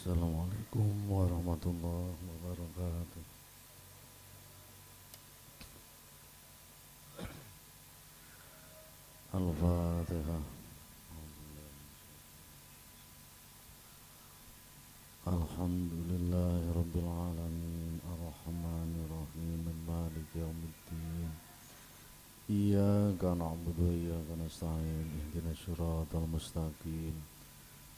Assalamualaikum warahmatullahi wabarakatuh. Al-Fatihah. Alhamdulillahi rabbil alamin arrahmanir rahim maliki yaumiddin. Iyyaka na'budu wa iyyaka nasta'in ihdinas siratal mustaqim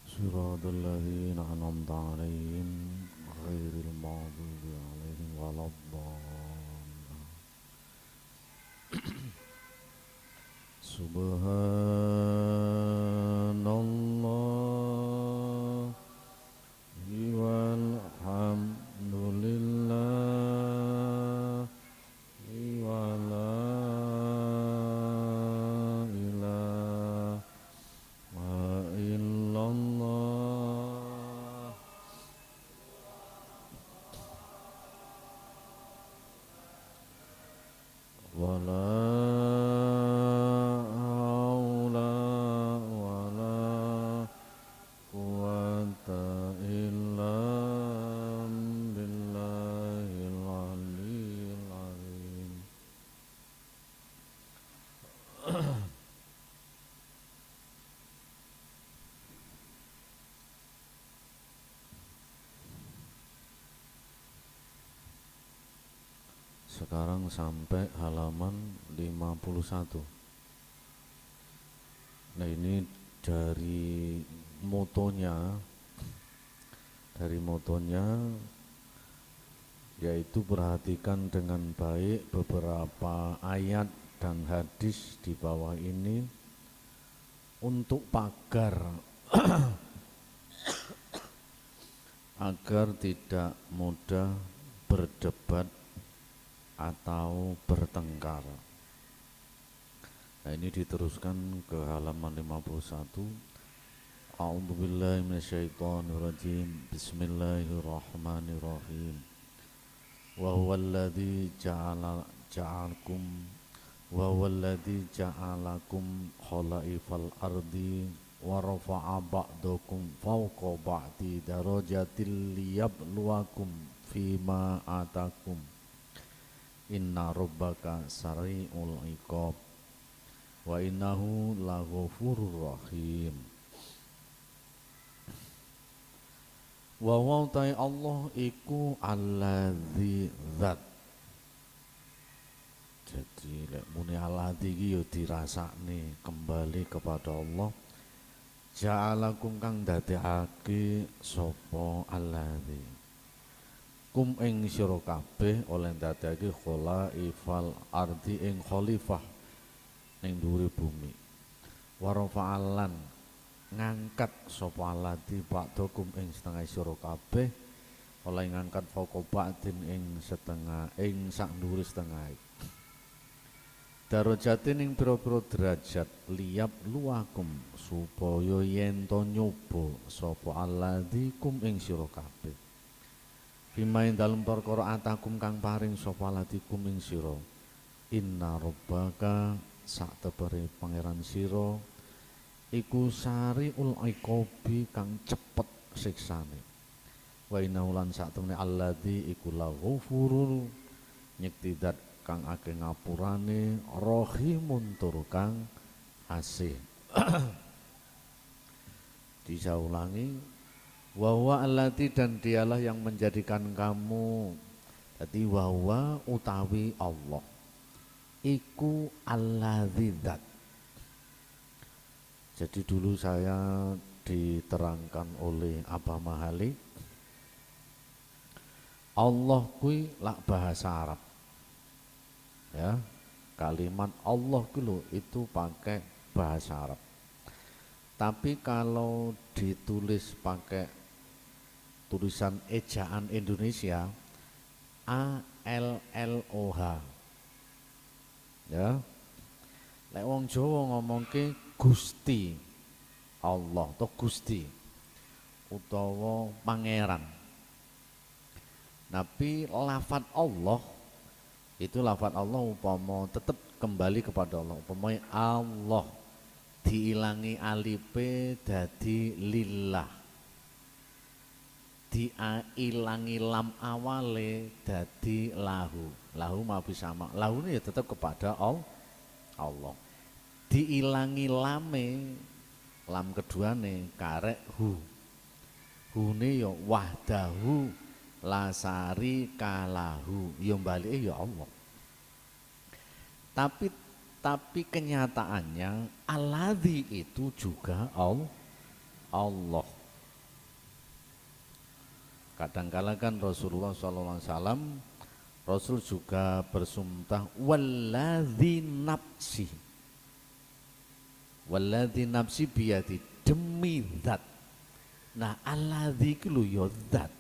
siratal ladzina an'amta 'alaihim ghairil maghdubi 'alaihim waladdallin. Subhanallah walhamdulillah wa la ilaha illallah. Wa la haula wa la quwwata illa billahil aliyyil azim. Sekarang sampai halaman 51. Nah, ini dari motonya yaitu perhatikan dengan baik beberapa ayat dan hadis di bawah ini untuk pagar agar tidak mudah berdebat atau bertengkar. Nah, ini diteruskan ke halaman 51. A'udzubillahi minasyaitonirrajim. Bismillahirrahmanirrahim. Wa huwallazi ja'alakum khalaifal ardi wa rafa'a ba'dakum fawqa ba'di darajatil liyabluwakum fima atakum. Inna rabbaka sari'ul iqab wa innahu laghafurur rahim. Wa wa'tai Allah iku alladzi zat. Jadi lek muni alladzi iki ya dirasakne kembali kepada Allah. Ja'alakum kang dadekake sapa alladzi kum ing sira kabeh oleh ndadekake khalaifal ardi ing khalifah ning dhuwure bumi. Wa rafa'alan ngangkat sapa alladzi ba'dakum ing setengah sira kabeh oleh ngangkat fauqa ba'din ing setengah ing sak dhuwure setengah. Darajatin ing pira-pira derajat liyab luwakum supaya yen to nyoba sapa alladzi kum ing sira kabeh. Bimain dalem perkara atakum kang paring sapa latikum ing sira. Inna rabbaka sak tebere pangeran sira iku sariul iqabi kang cepet siksane. Wa innahu lan sak temene alladzi iku laghafurul nyekti dat kang akeh ngapurane rahimun tur kang asih. Bisa ulangi. Wawa allati dan dialah yang menjadikan kamu. Jadi wawa utawi Allah iku alladzi zat. Jadi dulu saya diterangkan oleh Abah Mahali, Allah kui lak bahasa Arab. Ya, kalimat Allah kuwi itu pakai bahasa Arab. Tapi kalau ditulis pakai tulisan ejaan Indonesia ALLOH. Ya. Lek wong Jawa ngomongke Gusti Allah atau Gusti utawa pangeran. Tapi lafaz Allah itu lafaz Allah upama tetap kembali kepada Allah. Upama Allah diilangi alipe dadi lillah. diilangi lam awale dadi lahu. Lahu ma bisama. Lahu ini ya tetap kepada Allah. Diilangi lame, lam keduane karek hu. Hune ya wahdahu lasari kalahu. Ya balike ya Allah. Tapi kenyataannya alladzi itu juga Allah. Kadangkala kan Rasulullah SAW, Rasul juga bersumpah walladzi nafsi biyadi, demi zat. Nah alladzi itu lho ya zat.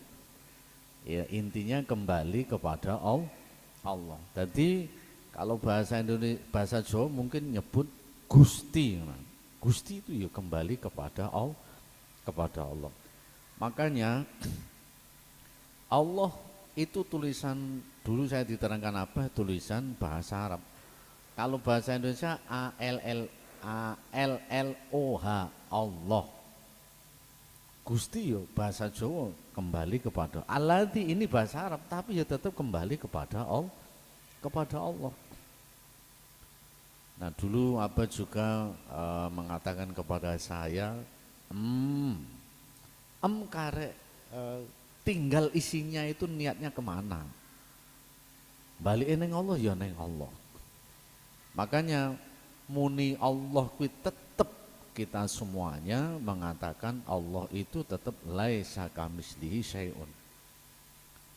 Ya intinya kembali kepada Allah. Jadi kalau bahasa Indonesia, bahasa Jawa mungkin nyebut Gusti. Gusti itu ya kembali kepada Allah. Makanya Allah itu tulisan, dulu saya diterangkan apa, tulisan bahasa Arab. Kalau bahasa Indonesia ALLOH Allah. Gusti yo bahasa Jawa kembali kepada Alladzi, ini bahasa Arab tapi ya tetap kembali kepada Allah. Nah dulu Abah juga mengatakan kepada saya, karek tinggal isinya itu niatnya kemana? Balik neng Allah ya neng Allah. Makanya muni Allah kuwi tetap kita semuanya mengatakan Allah itu tetap laisa kamitslihi syai'un.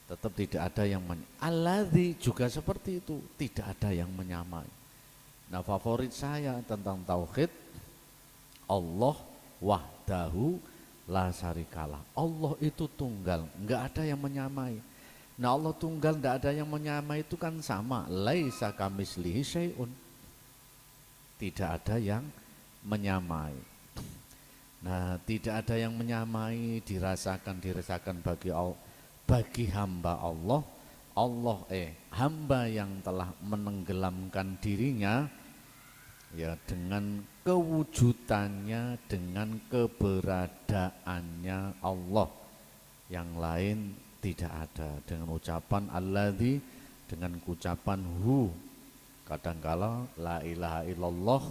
Tetap tidak ada yang alladzi juga seperti itu, tidak ada yang menyamai. Nah favorit saya tentang tauhid, Allah wahdahu la syarikalah. Allah itu tunggal, enggak ada yang menyamai. Nah Allah tunggal, enggak ada yang menyamai itu kan sama, laisa kamitslihi syai'un. Tidak ada yang menyamai. Nah tidak ada yang menyamai, dirasakan bagi hamba Allah. Hamba yang telah menenggelamkan dirinya ya dengan kewujudannya, dengan keberadaannya Allah, yang lain tidak ada. Dengan ucapan alladzi, dengan ucapan hu, kadangkala la ilaha illallah,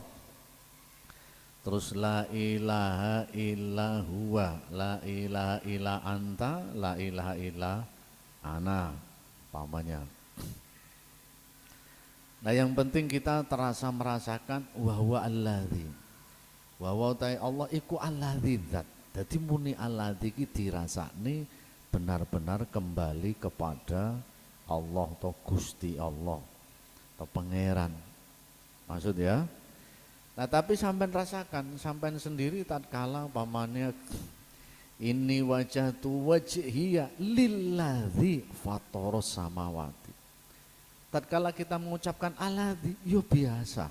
terus la ilaha illa huwa, la ilaha illa anta, la ilaha illa ana, pamannya. Nah yang penting kita terasa merasakan wahwa alladzi, wahwa ta'ala Allah iku alladzi zat. Jadi muni alladzi ki dirasakne benar-benar kembali kepada Allah atau Gusti Allah atau Pangeran. Maksud ya. Nah tapi sampean rasakan, sampean sendiri tatkala pamannya ini wajhatu wajhiya lilladzi fataras samawati. Tatkala kita mengucapkan alladzi, yo biasa.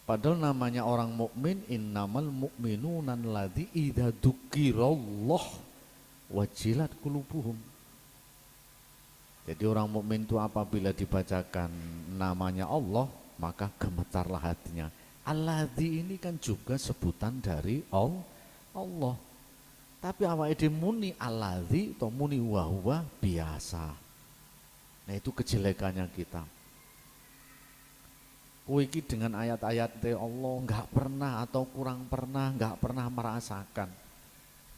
Padahal namanya orang mukmin, innamal mu'minuna alladzi idza dzukirallah wajilat qulubuhum. Jadi orang mukmin itu apabila dibacakan namanya Allah, maka gemetarlah hatinya. Alladzi ini kan juga sebutan dari Allah. Tapi awake dhewe muni alladzi atau muni wahwa biasa. Nah itu kejelekannya kita. Iki dengan ayat-ayat Allah nggak pernah atau kurang pernah, nggak pernah merasakan.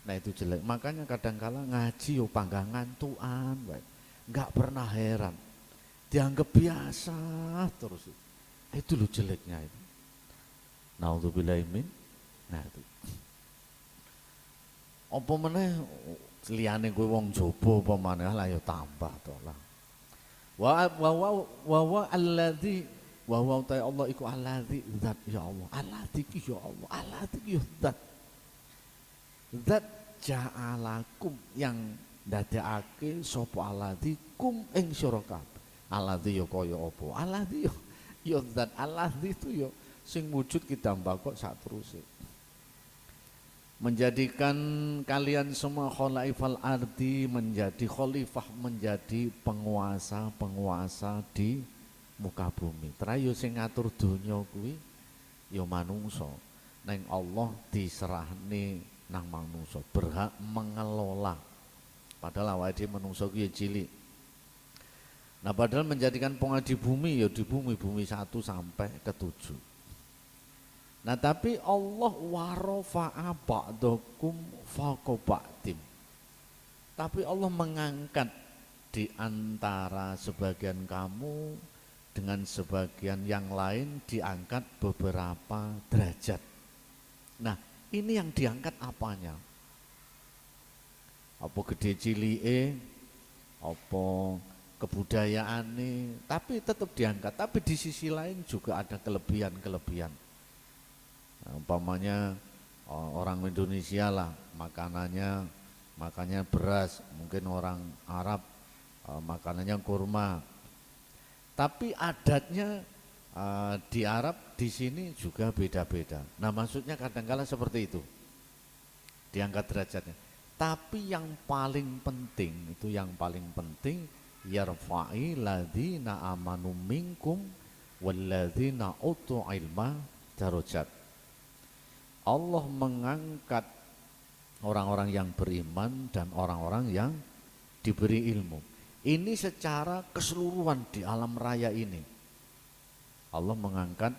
Nah itu jelek. Makanya kadangkala ngaji yo panggangan tuan, nggak pernah heran. Dianggap biasa terus. Itu lo jeleknya itu. Naudzubillahi min. Nah itu. Apa meneh liyane kowe wong jaba apa maneh lah ya tambah to lah. Wa alladzi wa ta'ala Allah iku alladzi zat ya Allah. Alladzi ki ya Allah. Alladzi ki ya zat. Zat ja'alakum yang ndadekake sapa alladzi kum ing sira kabeh. Alladzi ya kaya apa? Alladzi ya zat. Alladzi itu ya sing wujud kidambak kok sak teruse. Menjadikan kalian semua khalaifal ardi, menjadi khalifah, menjadi penguasa di muka bumi. Terayu sing ngatur donya kuwi ya manungsa. Neng Allah diserahne nang manungsa, berhak mengelola. Padahal awake dhewe manungsa ku ya cilik. Nah padahal menjadikan pengadi bumi ya di bumi 1 sampai ke 7. Nah tapi Allah warafa'a ba'dakum fawqa ba'dim. Tapi Allah mengangkat di antara sebagian kamu dengan sebagian yang lain, diangkat beberapa derajat. Nah ini yang diangkat apanya? Apa gede cilike, apa kebudayaane, tapi tetap diangkat. Tapi di sisi lain juga ada kelebihan-kelebihan. Nah, umpamanya orang Indonesia lah makannya beras, mungkin orang Arab makanannya kurma. Tapi adatnya di Arab di sini juga beda-beda. Nah maksudnya kadang-kala seperti itu, diangkat derajatnya. Tapi yang paling penting yarfa'i ladzina amanu minkum walladzina utul ilma darajat. Allah mengangkat orang-orang yang beriman dan orang-orang yang diberi ilmu. Ini secara keseluruhan di alam raya ini. Allah mengangkat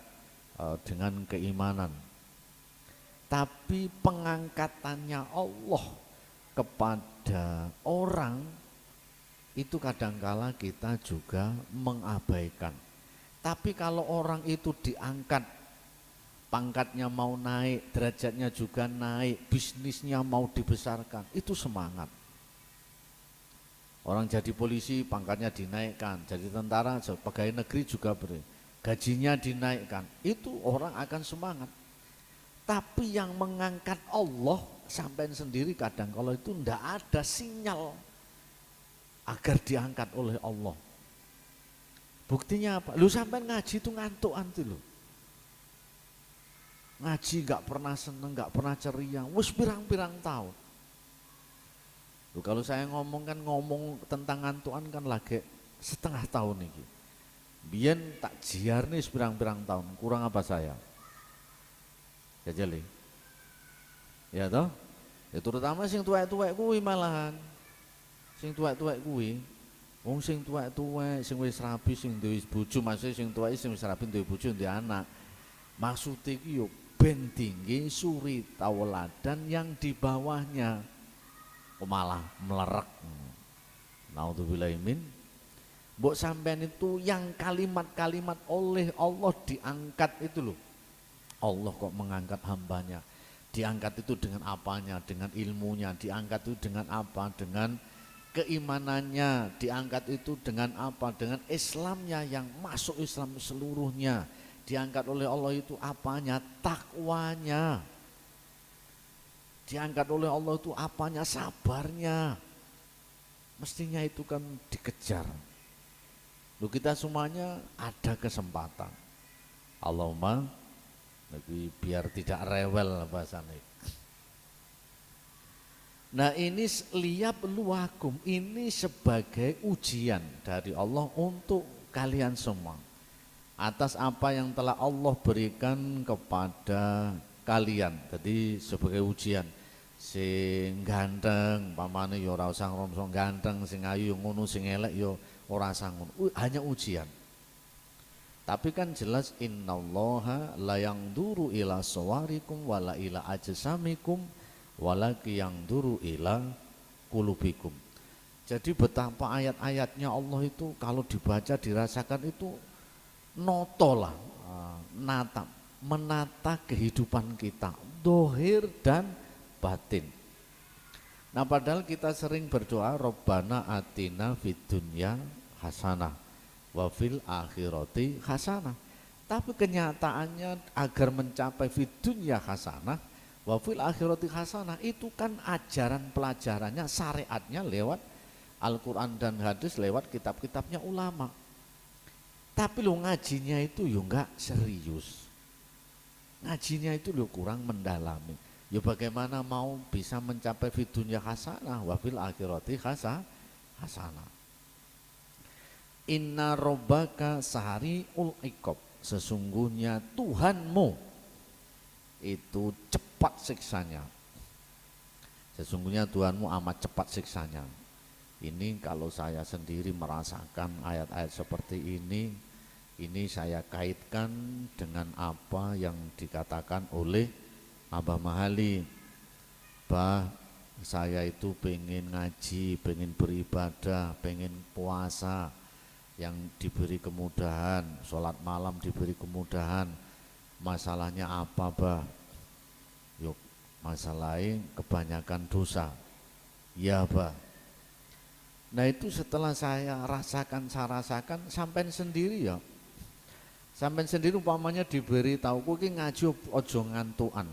dengan keimanan. Tapi pengangkatannya Allah kepada orang itu kadangkala kita juga mengabaikan. Tapi kalau orang itu diangkat, pangkatnya mau naik, derajatnya juga naik, bisnisnya mau dibesarkan, itu semangat. Orang jadi polisi pangkatnya dinaikkan, jadi tentara, pegawai negeri juga gajinya dinaikkan, itu orang akan semangat. Tapi yang mengangkat Allah sampai sendiri kadang kalau itu ndak ada sinyal agar diangkat oleh Allah. Buktinya apa? Lu sampai ngaji itu ngantuk-antuk lu. Ngaji gak pernah seneng, gak pernah ceria, wis pirang-pirang tahun. Loh, kalau saya ngomong tentang ngantuan kan lagi setengah tahun ini. Biyen tak jiar nih sepirang-pirang tahun, kurang apa saya? Jajali. Ya toh? Ya terutama sing tuwek-tuwek kuwi malahan. Sing tuwek-tuwek kuwi. Wong sing tuwek-tuwek sing wis rabi sing duwe bojo, maksudnya sing tuwek sing wis rabi duwe bojo duwe anak. Maksud iki yo ben tinggi suri tauladan yang di bawahnya malah melerek. Naudzubillahi min. Mbok sampean itu yang kalimat-kalimat oleh Allah diangkat itu loh. Allah kok mengangkat hambanya. Diangkat itu dengan apanya? Dengan ilmunya. Diangkat itu dengan apa? Dengan keimanannya. Diangkat itu dengan apa? Dengan Islamnya yang masuk Islam seluruhnya. Diangkat oleh Allah itu apanya? Takwanya. Diangkat oleh Allah itu apanya? Sabarnya. Mestinya itu kan dikejar. Loh, kita semuanya ada kesempatan. Allahumma biar tidak rewel bahasanya. Nah ini liyab luwakum, ini sebagai ujian dari Allah untuk kalian semua atas apa yang telah Allah berikan kepada kalian. Jadi sebagai ujian, sing ganteng pamane ya ora usah ngrasa ganteng, sing ayu ngono, sing elek ya ora usah ngono. Hanya ujian. Tapi kan jelas innallaha la yangduru ila sawarikum wala ila ajsamikum walaki yangduru ila qulubikum. Jadi betapa ayat-ayatnya Allah itu kalau dibaca dirasakan itu notolah, menata kehidupan kita, dohir dan batin. Nah padahal kita sering berdoa Rabbana atina fid dunya hasanah wa fil akhirati hasanah. Tapi kenyataannya agar mencapai fid dunya hasanah wa fil akhirati hasanah itu kan ajaran pelajarannya, syariatnya lewat Al-Quran dan hadis, lewat kitab-kitabnya ulama. Tapi lo ngajinya itu yo enggak serius. Ngajinya itu lo kurang mendalami. Ya bagaimana mau bisa mencapai fid dunya hasanah wa fil akhirati hasanah. Inna robbaka sahari'ul iqab, sesungguhnya Tuhanmu itu cepat siksanya. Sesungguhnya Tuhanmu amat cepat siksanya. Ini kalau saya sendiri merasakan ayat-ayat seperti ini saya kaitkan dengan apa yang dikatakan oleh Abah Mahali. Bah, saya itu pengen ngaji, pengen beribadah, pengen puasa, yang diberi kemudahan, sholat malam diberi kemudahan. Masalahnya apa, Bah? Yuk, masalahnya kebanyakan dosa. Ya, Bah. Nah itu setelah saya rasakan, sampai sendiri ya. Sampai sendiri umpamanya diberi tahu kowe ngaji ojo ngantukan.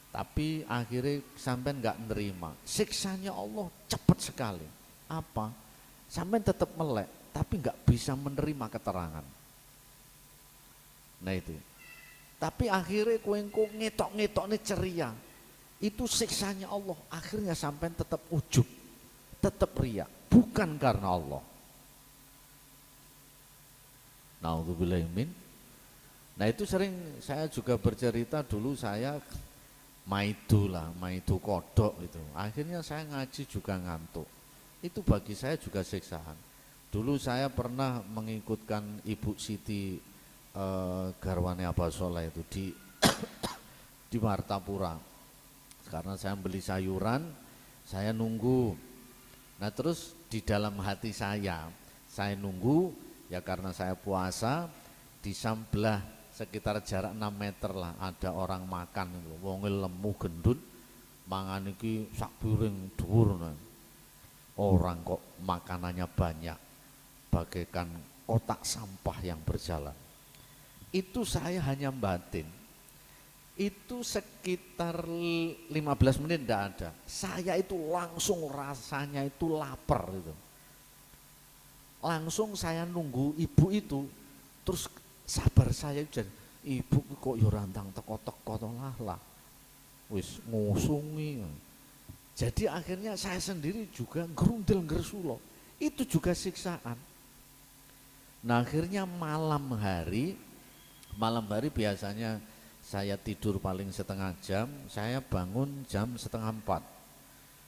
Tapi akhirnya sampai nggak nerima. Siksanya Allah cepat sekali. Apa? Sampai tetap melek, tapi nggak bisa menerima keterangan. Nah itu. Tapi akhirnya kowe ngetok nih ceria. Itu siksanya Allah. Akhirnya sampai tetap ujub, tetap riya. Bukan karena Allah. Naudzubillahimin. Nah itu sering saya juga bercerita dulu saya maidu kodok itu. Akhirnya saya ngaji juga ngantuk. Itu bagi saya juga siksaan. Dulu saya pernah mengikutkan Ibu Siti garwane Abah Soleh itu di di Martapura. Karena saya beli sayuran, saya nunggu. Nah terus di dalam hati saya nunggu ya karena saya puasa di sebelah sekitar jarak 6 meter lah ada orang makan itu, wong lemu gendut mangan iki sak piring dhuwur. Orang kok makanannya banyak bagaikan kotak sampah yang berjalan. Itu saya hanya batin. Itu sekitar 15 menit tidak ada. Saya itu langsung rasanya itu lapar itu. Langsung saya nunggu ibu itu, terus sabar saya jadi ibu kok yo rantang teko-teko lah. Wis ngusungi. Jadi akhirnya saya sendiri juga gerundel gersulo. Itu juga siksaan. Nah akhirnya malam hari biasanya saya tidur paling setengah jam, saya bangun jam setengah 4.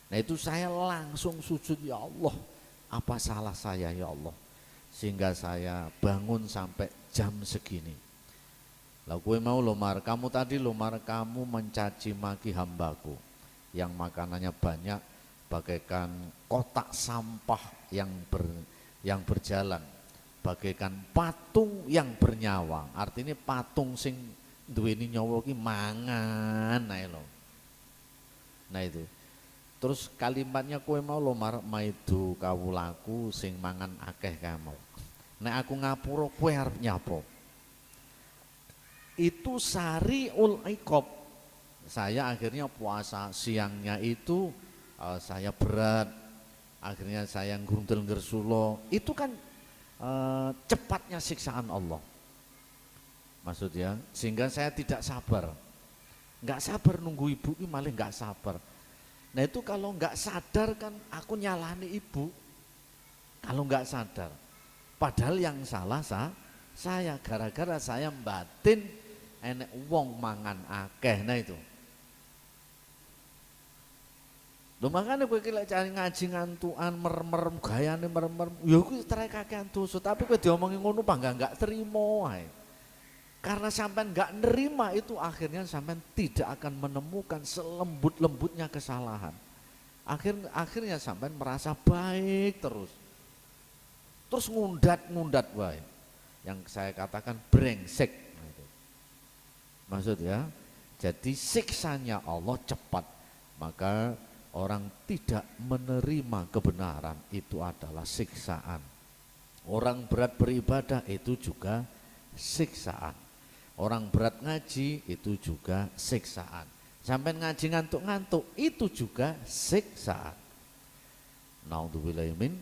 Nah itu saya langsung sujud, ya Allah, apa salah saya ya Allah, sehingga saya bangun sampai jam segini. Lah gue mau lomar, kamu tadi lomar kamu mencaci maki hambaku yang makanannya banyak bagaikan kotak sampah yang berjalan, bagaikan patung yang bernyawa. Artinya patung sing duweni nyawa ki mangan ae lho. Nah itu. Terus kalimatnya kowe mau lomar maidu kawulaku sing mangan akeh kamu. Nek aku ngapura kowe arep nyapa? Itu sariul iqab. Saya akhirnya puasa siangnya itu saya berat. Akhirnya saya ngruntel ngersulo. Itu kan cepatnya siksaan Allah. Maksudnya sehingga saya tidak sabar, nggak sabar nunggu ibu ini, malah nggak sabar. Nah itu kalau nggak sadar kan aku nyalani ibu, kalau nggak sadar, padahal yang salah saya gara-gara saya batin enek wong mangan akeh. Nah itu lho, makanya kowe iki lek cari ngaji ngantukan merem gayane merem ya kuwi trek kakean dosa, tapi kowe diomongi ngono bangga nggak terima ae. Karena sampean nggak nerima itu akhirnya sampean tidak akan menemukan selembut-lembutnya kesalahan. Akhirnya sampean merasa baik terus ngundat baik. Yang saya katakan brengsek. Maksud ya, jadi siksanya Allah cepat, maka orang tidak menerima kebenaran itu adalah siksaan. Orang berat beribadah itu juga siksaan. Orang berat ngaji itu juga siksaan. Sampai ngaji ngantuk-ngantuk itu juga siksaan. Naudzubillahi min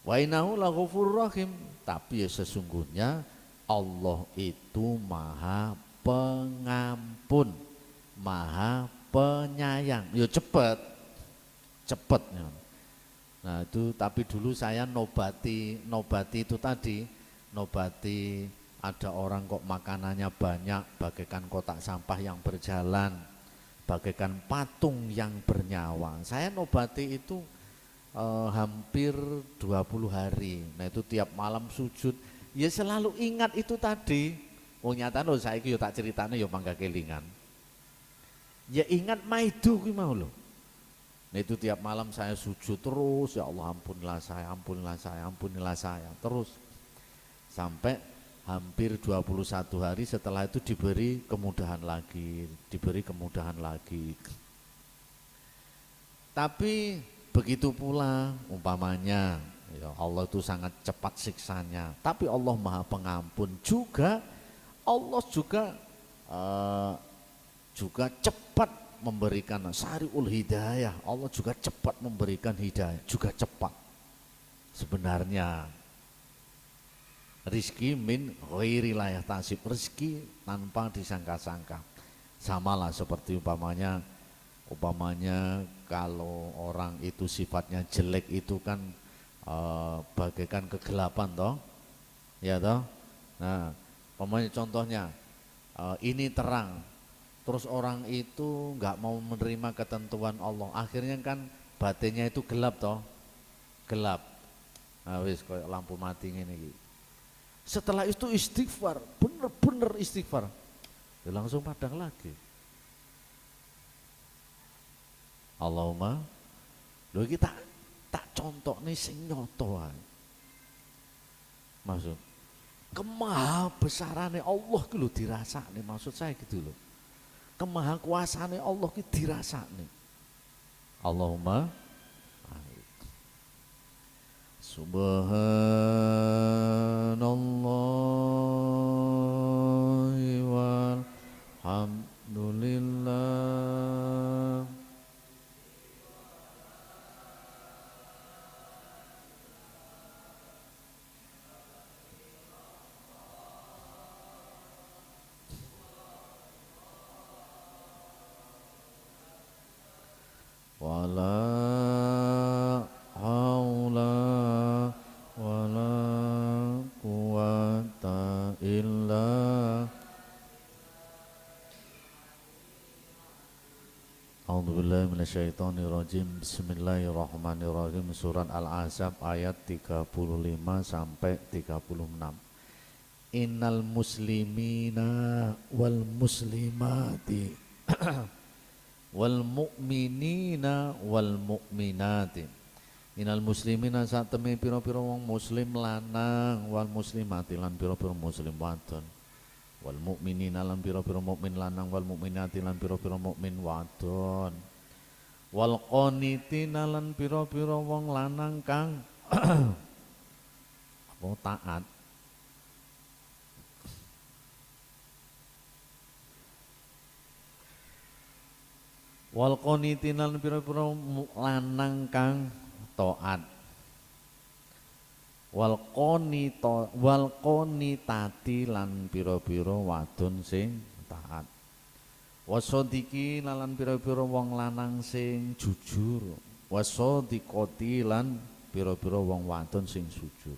wa innahu laghafurur rahim. Tapi ya sesungguhnya Allah itu Maha Pengampun, Maha Penyayang. Ya cepet. Nah itu tapi dulu saya nobati itu tadi, nobati ada orang kok makanannya banyak bagaikan kotak sampah yang berjalan. bagaikan patung yang bernyawa. Saya nobati itu hampir 20 hari. Nah itu tiap malam sujud, ya selalu ingat itu tadi. Oh nyata loh saya yo tak ceritanya yo mangga kelingan. Ya ingat maidu kuwi mau loh. Nah itu tiap malam saya sujud terus, ya Allah ampunilah saya, ampunilah saya, ampunilah saya. Terus sampai hampir 21 hari setelah itu diberi kemudahan lagi, diberi kemudahan lagi. Tapi begitu pula umpamanya, ya Allah itu sangat cepat siksanya, tapi Allah Maha Pengampun juga. Allah juga cepat memberikan sariul hidayah. Allah juga cepat memberikan hidayah, juga cepat. Sebenarnya rizki min ghairi la yahtasib, rizki tanpa disangka-sangka. Samalah seperti umpamanya kalau orang itu sifatnya jelek itu kan bagaikan kegelapan toh, ya toh. Nah, umpamanya contohnya ini terang, terus orang itu nggak mau menerima ketentuan Allah, akhirnya kan batinnya itu gelap toh, gelap. Nah, wis kayak lampu mati ini. Setelah itu istighfar, bener-bener istighfar, ya langsung padang lagi. Allahumma, lho kita tak contoh nih sing nyoto ae. Maksud kemaha besarane Allah ki lho dirasakne, maksud saya gitu loh. Kemaha kuasane Allah ki dirasakne. Allahumma subhanallah walhamdulillah wala haula wala quwata illa A'udzubillahi minasyaitonirrajim. Bismillahirrahmanirrahim. Surat Al-Ahzab ayat 35 sampai 36. Innal muslimina wal muslimati wal mu'minina wal mu'minati. Innal muslimina saat temi pira-pira wong muslim lanang, wal muslimati lan pira-pira muslim wadon, wal mu'minina lan pira-pira mukmin lanang, wal mu'minati lan pira-pira mukmin wadon, wal qanitina lan pira-pira wong lanang kang apa taat, wal qanitina lan pira-pira lanang kang taat, wal qanitati lan pira-pira wadon sing taat, wasodiki lan pira-pira wong lanang sing jujur, wasodikoti lan pira-pira wong wadon sing jujur,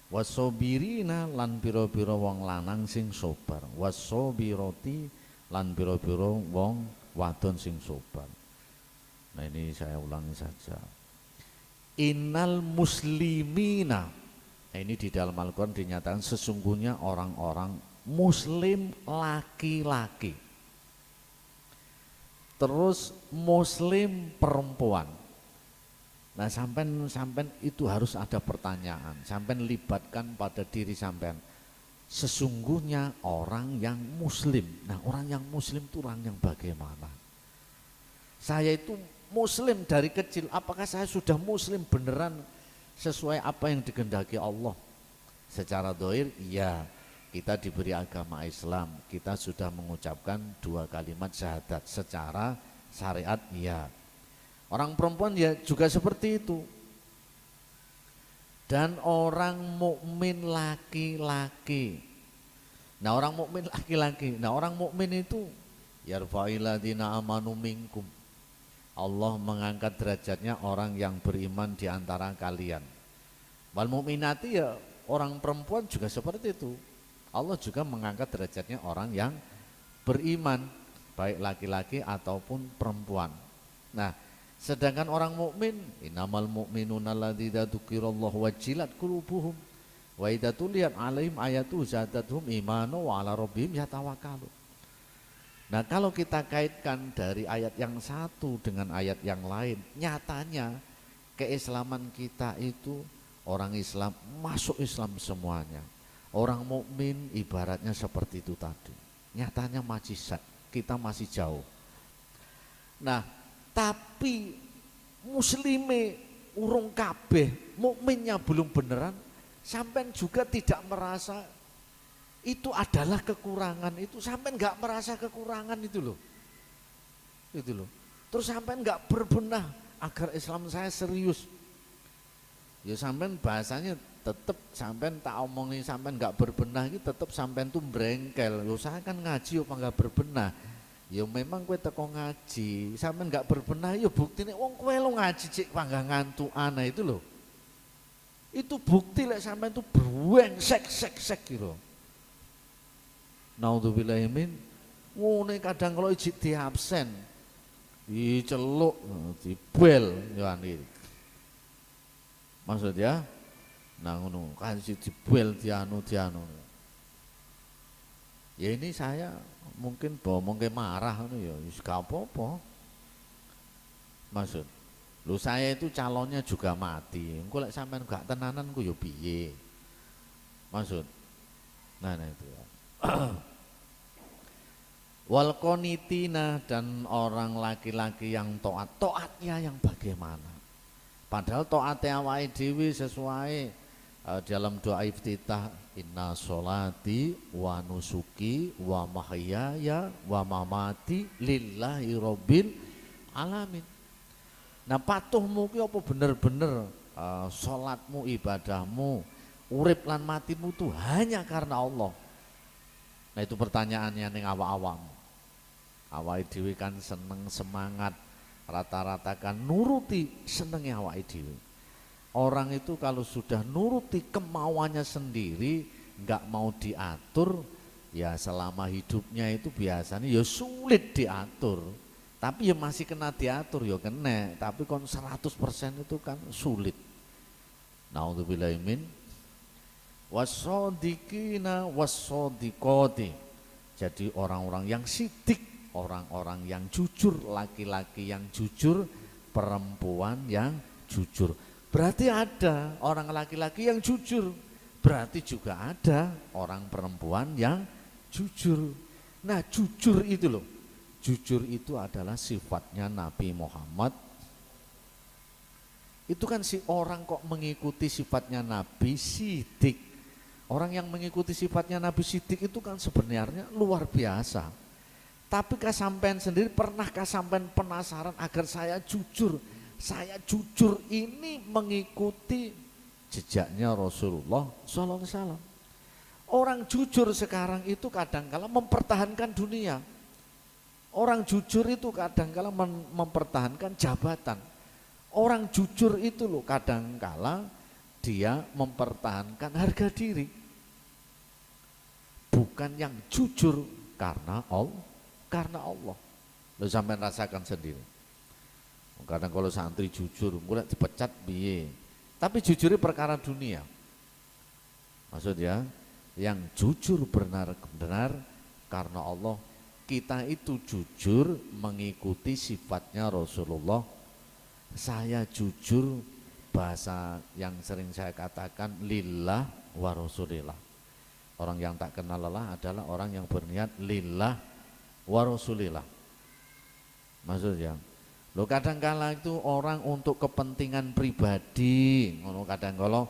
wasobirina lan pira-pira wong lanang sing sabar, wasobiroti lan pira-pira wong wadon sing sabar. Nah ini saya ulangi saja. Innal muslimina. Nah ini di dalam Al-Quran dinyatakan sesungguhnya orang-orang muslim laki-laki. Terus muslim perempuan. Nah sampean itu harus ada pertanyaan. Sampean libatkan pada diri sampean. Sesungguhnya orang yang muslim. Nah orang yang muslim itu orang yang bagaimana? Saya itu muslim dari kecil, apakah saya sudah muslim beneran sesuai apa yang dikehendaki Allah? Secara dohir, ya kita diberi agama Islam, kita sudah mengucapkan 2 kalimat syahadat. Secara syariat, ya. Orang perempuan ya juga seperti itu. Dan orang mukmin laki-laki. Nah orang mukmin laki-laki, nah orang mukmin itu yarfa'il ladzina amanu minkum. Allah mengangkat derajatnya orang yang beriman di antara kalian. Wal mu'minati ya orang perempuan juga seperti itu. Allah juga mengangkat derajatnya orang yang beriman. baik laki-laki ataupun perempuan. Nah, sedangkan orang mukmin, innamal mu'minuna alladzina dzukirallahu wajilat qulubuhum wa idza tuliyat 'alaihim ayatu zadatuhum imana wa 'ala rabbihim yatawakkalun. Nah, kalau kita kaitkan dari ayat yang satu dengan ayat yang lain, nyatanya keislaman kita itu orang Islam masuk Islam semuanya. Orang mukmin ibaratnya seperti itu tadi. Nyatanya kita masih jauh. Nah, tapi muslime urung kabeh, mukminnya belum beneran, sampean juga tidak merasa itu adalah kekurangan itu, sampean nggak merasa kekurangan itu loh. Terus sampean nggak berbenah agar Islam saya serius. Ya sampean bahasanya tetap sampean tak omongin sampean nggak berbenah itu tetap sampean tuh brengkel. Yo saya kan ngaji yo nggak berbenah. Ya memang kue teko ngaji, sampean nggak berbenah ya bukti nih wong kue lo ngaji cik pangga ngantukan itu loh. Itu bukti lek sampean tuh brengsek gitu. Naudzubillahi min ngene kadang kalau ijik di absen diceluk dibel ya ini. Maksud ya, nah ngono kan dibel dianu. Ya ini saya mungkin mungkin marah ngono ya, wis gak apa-apa. Maksud, lu saya itu calonnya juga mati. Engko lek sampean gak tenanan ku ya piye? Maksud. Nah itu ya. Wal qanitina dan orang laki-laki yang taatnya yang bagaimana? Padahal taatnya awake dhewe sesuai dalam doa iftitah inna sholati wa nusuki wa mahyaya wa mamati lillahi rabbil alamin. Nah patuhmu ki apa bener-bener sholatmu, ibadahmu, urip lan matimu itu hanya karena Allah. Nah itu pertanyaannya ning awak-awakmu. Awake dhewe kan seneng semangat rata-rata kan nuruti senengnya awake dhewe. Orang itu kalau sudah nuruti kemauannya sendiri, nggak mau diatur, ya selama hidupnya itu biasanya ya sulit diatur. Tapi ya masih kena diatur ya kena, tapi kon 100% itu kan sulit. Naudzubillahi min wassadiqina wassadiqati. Jadi orang-orang yang sidik, orang-orang yang jujur, laki-laki yang jujur, perempuan yang jujur. Berarti ada orang laki-laki yang jujur, berarti juga ada orang perempuan yang jujur. Nah jujur itu loh, jujur itu adalah sifatnya Nabi Muhammad. Itu kan si orang kok mengikuti sifatnya Nabi sidik. Orang yang mengikuti sifatnya Nabi sidik itu kan sebenarnya luar biasa. Tapi sampean sendiri pernahkah sampean penasaran agar saya jujur? Saya jujur ini mengikuti jejaknya Rasulullah SAW. Orang jujur sekarang itu kadang-kala mempertahankan dunia. Orang jujur itu kadang-kala mempertahankan jabatan. Orang jujur itu loh kadang-kala dia mempertahankan harga diri. Bukan yang jujur karena Allah. Lo sampai rasakan sendiri. Kadang kalau santri jujur, mulai dipecat biye. Tapi jujurnya perkara dunia. Maksudnya, yang jujur benar-benar karena Allah. Kita itu jujur mengikuti sifatnya Rasulullah. Saya jujur, bahasa yang sering saya katakan lillah wa rasulillah. Orang yang tak kenal lelah adalah orang yang berniat lillah wa rasulillah. Maksudnya, lo kadang-kala itu orang untuk kepentingan pribadi, ngono kadang-kala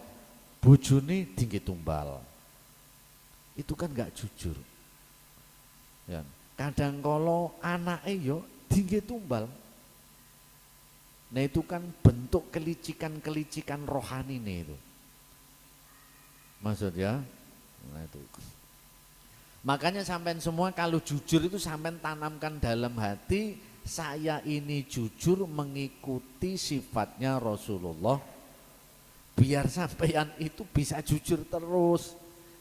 bojone tinggi tumbal. Itu kan enggak jujur. Ya, kadang-kala anake yo tinggi tumbal. Nah itu kan bentuk kelicikan-kelicikan rohani nih itu. Maksudnya, nah itu. Makanya sampean semua kalau jujur itu sampean tanamkan dalam hati, saya ini jujur mengikuti sifatnya Rasulullah. Biar sampean itu bisa jujur terus.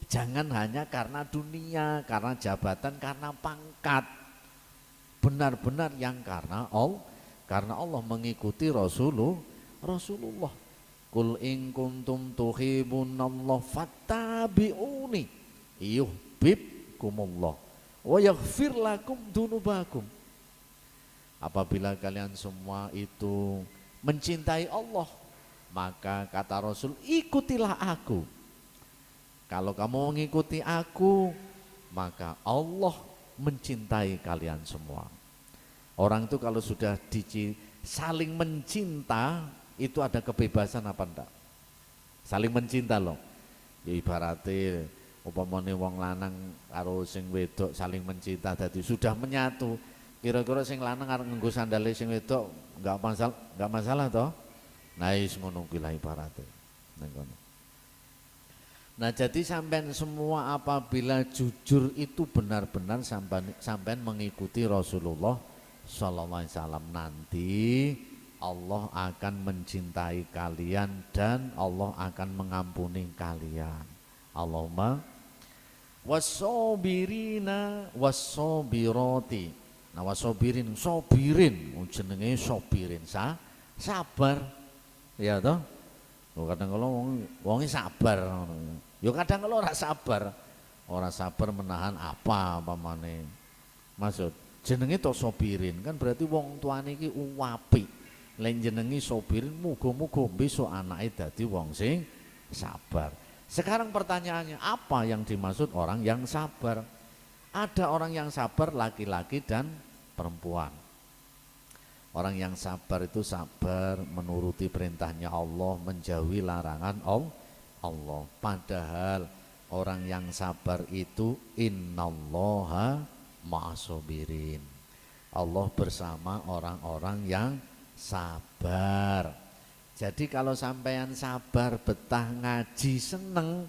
Jangan hanya karena dunia, karena jabatan, karena pangkat. benar-benar yang karena Allah mengikuti Rasulullah. Kul in kuntum tuhibbunallah fattabi'uni yuhibbukumullah wa yaghfir lakum dzunubakum. Apabila kalian semua itu mencintai Allah, maka kata Rasul, ikutilah aku. Kalau kamu mengikuti aku, maka Allah mencintai kalian semua. Orang itu kalau sudah saling mencinta, itu ada kebebasan apa enggak? Saling mencinta loh. Ya ibaratnya upamane wong lanang karo sing wedok saling mencinta dadi sudah menyatu. Kira-kira sing lanang arep nganggo sandale sing wedok enggak masalah toh? Nah wis ngono kuwi lah ibaratnya. Nah jadi sampean semua apabila jujur itu benar-benar sampean mengikuti Rasulullah sallallahu alaihi wasallam, nanti Allah akan mencintai kalian dan Allah akan mengampuni kalian. Allahumma wassobirina wassobiroti. Nah wassobirin, sobirin, jenenge sobirin, sabar, ya toh. Kadang kalau wongi sabar, yo kadang kalau ora sabar menahan apa pamane. Maksud jenenge to sobirin kan berarti wong tuane iki apik. Len jenengi sobirin muga-muga besok anake dadi wong sing sabar. Sekarang pertanyaannya, apa yang dimaksud orang yang sabar? Ada orang yang sabar laki-laki dan perempuan. Orang yang sabar itu sabar menuruti perintahnya Allah, menjauhi larangan Allah. Padahal orang yang sabar itu innallaha ma'asobirin. Allah bersama orang-orang yang sabar. Jadi kalau sampeyan sabar, betah ngaji, seneng,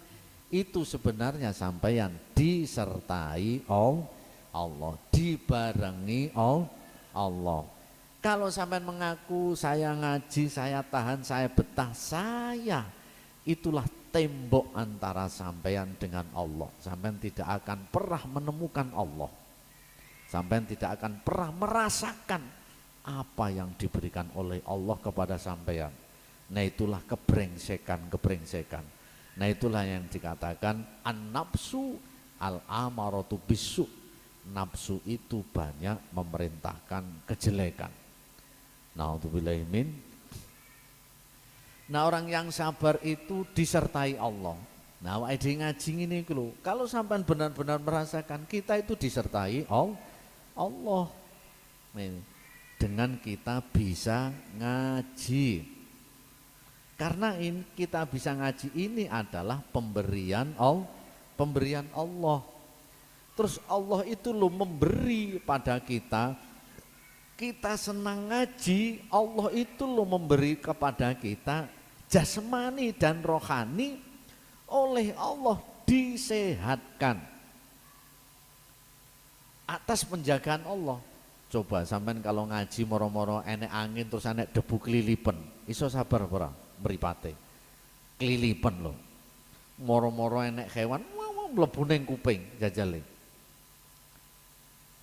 itu sebenarnya sampeyan disertai Allah, dibarengi Allah. Kalau sampean mengaku saya ngaji, saya tahan, saya betah, itulah tembok antara sampean dengan Allah. Sampean tidak akan pernah menemukan Allah. Sampean tidak akan pernah merasakan apa yang diberikan oleh Allah kepada sampean. Nah itulah kebrengsekan. Nah itulah yang dikatakan an-nafsu al-amaratu bisu. Nafsu itu banyak memerintahkan kejelekan. Na'udzubillahi min. Nah orang yang sabar itu disertai Allah. Nah wae ngaji ini lho, kalau sampean benar-benar merasakan kita itu disertai Allah. Dengan kita bisa ngaji. Karena kita bisa ngaji ini adalah pemberian Allah. Terus Allah itu loh memberi pada kita. Kita senang ngaji, Allah itu loh memberi kepada kita jasmani dan rohani, oleh Allah disehatkan atas penjagaan Allah. Coba sampean kalau ngaji moro-moro enek angin terus enek debu kelilipen, iso sabar ora mripate? Kelilipen loh. Moro-moro enek hewan mlebu ning kuping jajale.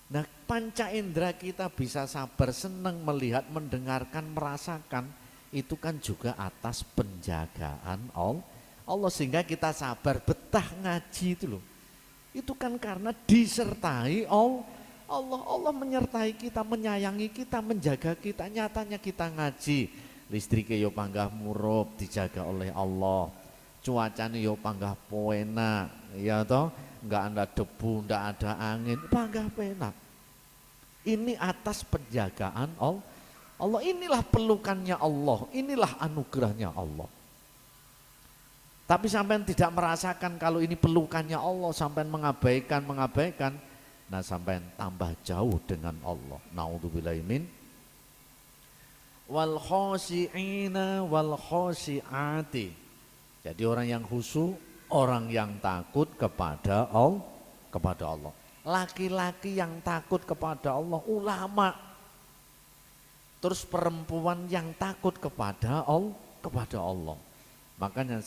Nah panca indera kita bisa sabar, senang melihat, mendengarkan, merasakan, itu kan juga atas penjagaan Allah, sehingga kita sabar, betah ngaji itu loh. Itu kan karena disertai Allah menyertai kita, menyayangi kita, menjaga kita. Nyatanya kita ngaji, listrike yo panggah murup, dijaga oleh Allah. Cuacanya yo panggah poena, ya toh, enggak ada debu, enggak ada angin, panggah penak. Ini atas penjagaan Allah. Inilah pelukannya Allah, inilah anugerahnya Allah. Tapi sampean tidak merasakan kalau ini pelukannya Allah, sampean mengabaikan, nah sampean tambah jauh dengan Allah. Na'udzubillahi min. Wal khoshi'ina wal khoshi'ati. Jadi orang yang khusyuk, orang yang takut kepada Allah. Laki-laki yang takut kepada Allah, ulama. Terus perempuan yang takut kepada Allah. Makanya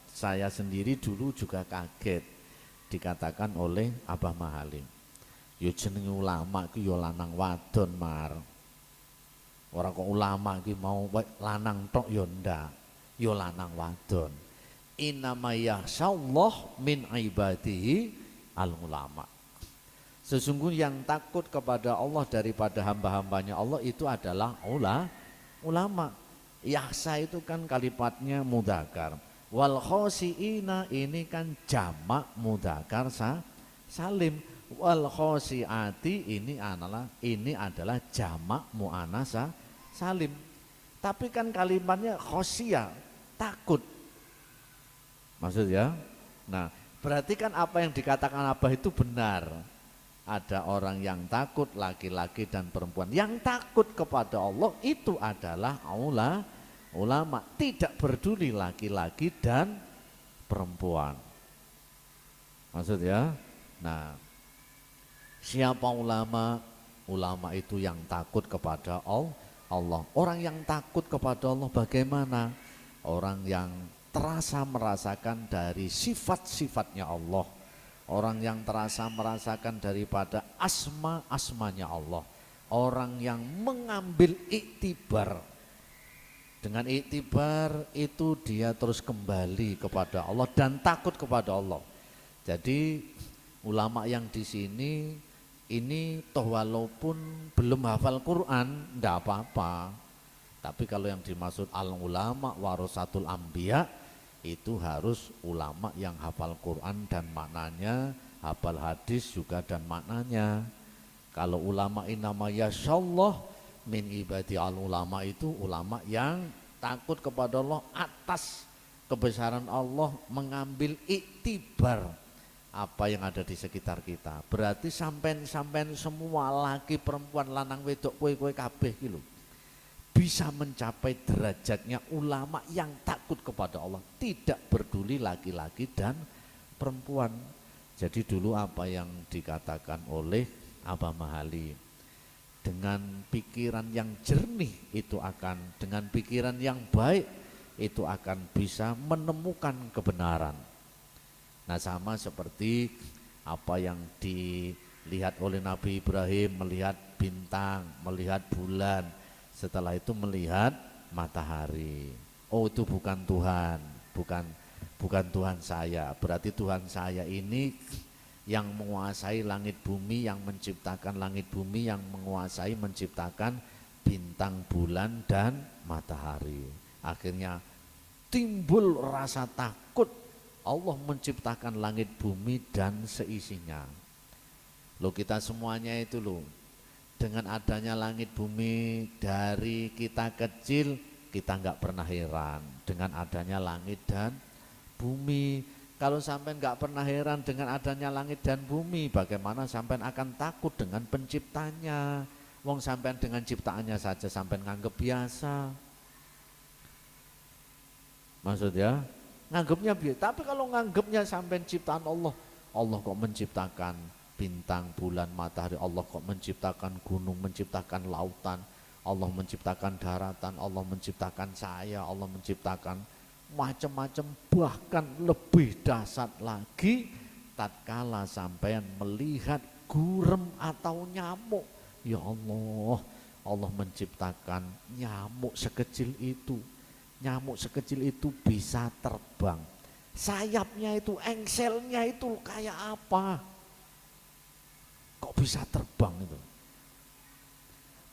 saya sendiri dulu juga kaget dikatakan oleh Abah Mahalim. Ya jenenge ulama ki ya lanang wadon mar. Ora kok ulama ki mau lanang tok ya ndak. Ya lanang wadon. Innama yakhsyallah min ibadihi al ulama. Sesungguhnya yang takut kepada Allah daripada hamba-hambanya Allah itu adalah ulama. Yakhsa itu kan kalimatnya mudzakkar. Wal khosiina ini kan jamak mudzakkar salim. Wal khosiati ini adalah jamak muannats salim. Tapi kan kalimatnya khosia, takut. Maksudnya, nah berarti kan apa yang dikatakan Abah itu benar. Ada orang yang takut, laki-laki dan perempuan. Yang takut kepada Allah itu adalah ulama. Tidak peduli laki-laki dan perempuan. Maksudnya, nah siapa ulama? Ulama itu yang takut kepada Allah. Orang yang takut kepada Allah bagaimana? Orang yang terasa merasakan dari sifat-sifatnya Allah. Orang yang terasa merasakan daripada asma-asmanya Allah. Orang yang mengambil iktibar. Dengan iktibar itu dia terus kembali kepada Allah dan takut kepada Allah. Jadi ulama yang di sini ini toh walaupun belum hafal Quran enggak apa-apa. Tapi kalau yang dimaksud al ulama warasatul anbiya itu harus ulama yang hafal Quran dan maknanya, hafal hadis juga dan maknanya. Kalau ulama innama yasyallah min ibadi al ulama itu ulama yang takut kepada Allah atas kebesaran Allah, mengambil iktibar apa yang ada di sekitar kita. Berarti sampean semua laki perempuan lanang wedok kowe kabeh iki lho bisa mencapai derajatnya ulama yang takut kepada Allah, tidak peduli laki-laki dan perempuan. Jadi dulu apa yang dikatakan oleh Abah Mahali, dengan pikiran yang jernih itu akan, dengan pikiran yang baik itu akan bisa menemukan kebenaran. Nah sama seperti apa yang dilihat oleh Nabi Ibrahim, melihat bintang, melihat bulan, setelah itu melihat matahari. Oh itu bukan Tuhan, bukan Tuhan saya. Berarti Tuhan saya ini yang menguasai langit bumi, yang menciptakan langit bumi, yang menguasai menciptakan bintang, bulan dan matahari. Akhirnya timbul rasa takut. Allah menciptakan langit bumi dan seisinya. Loh kita semuanya itu loh, dengan adanya langit bumi dari kita kecil kita nggak pernah heran dengan adanya langit dan bumi. Kalau sampai nggak pernah heran dengan adanya langit dan bumi, bagaimana sampai akan takut dengan penciptanya? Wong sampai dengan ciptaannya saja sampai nganggep biasa. Maksudnya nganggepnya biasa. Tapi kalau nganggepnya sampai ciptaan Allah, Allah kok menciptakan bintang, bulan, matahari, Allah kok menciptakan gunung, menciptakan lautan, Allah menciptakan daratan, Allah menciptakan saya, Allah menciptakan macam-macam, bahkan lebih dahsyat lagi tatkala sampean melihat gurem atau nyamuk. Ya Allah, Allah menciptakan nyamuk sekecil itu. Nyamuk sekecil itu bisa terbang. Sayapnya itu, engselnya itu kayak apa? Kok bisa terbang itu?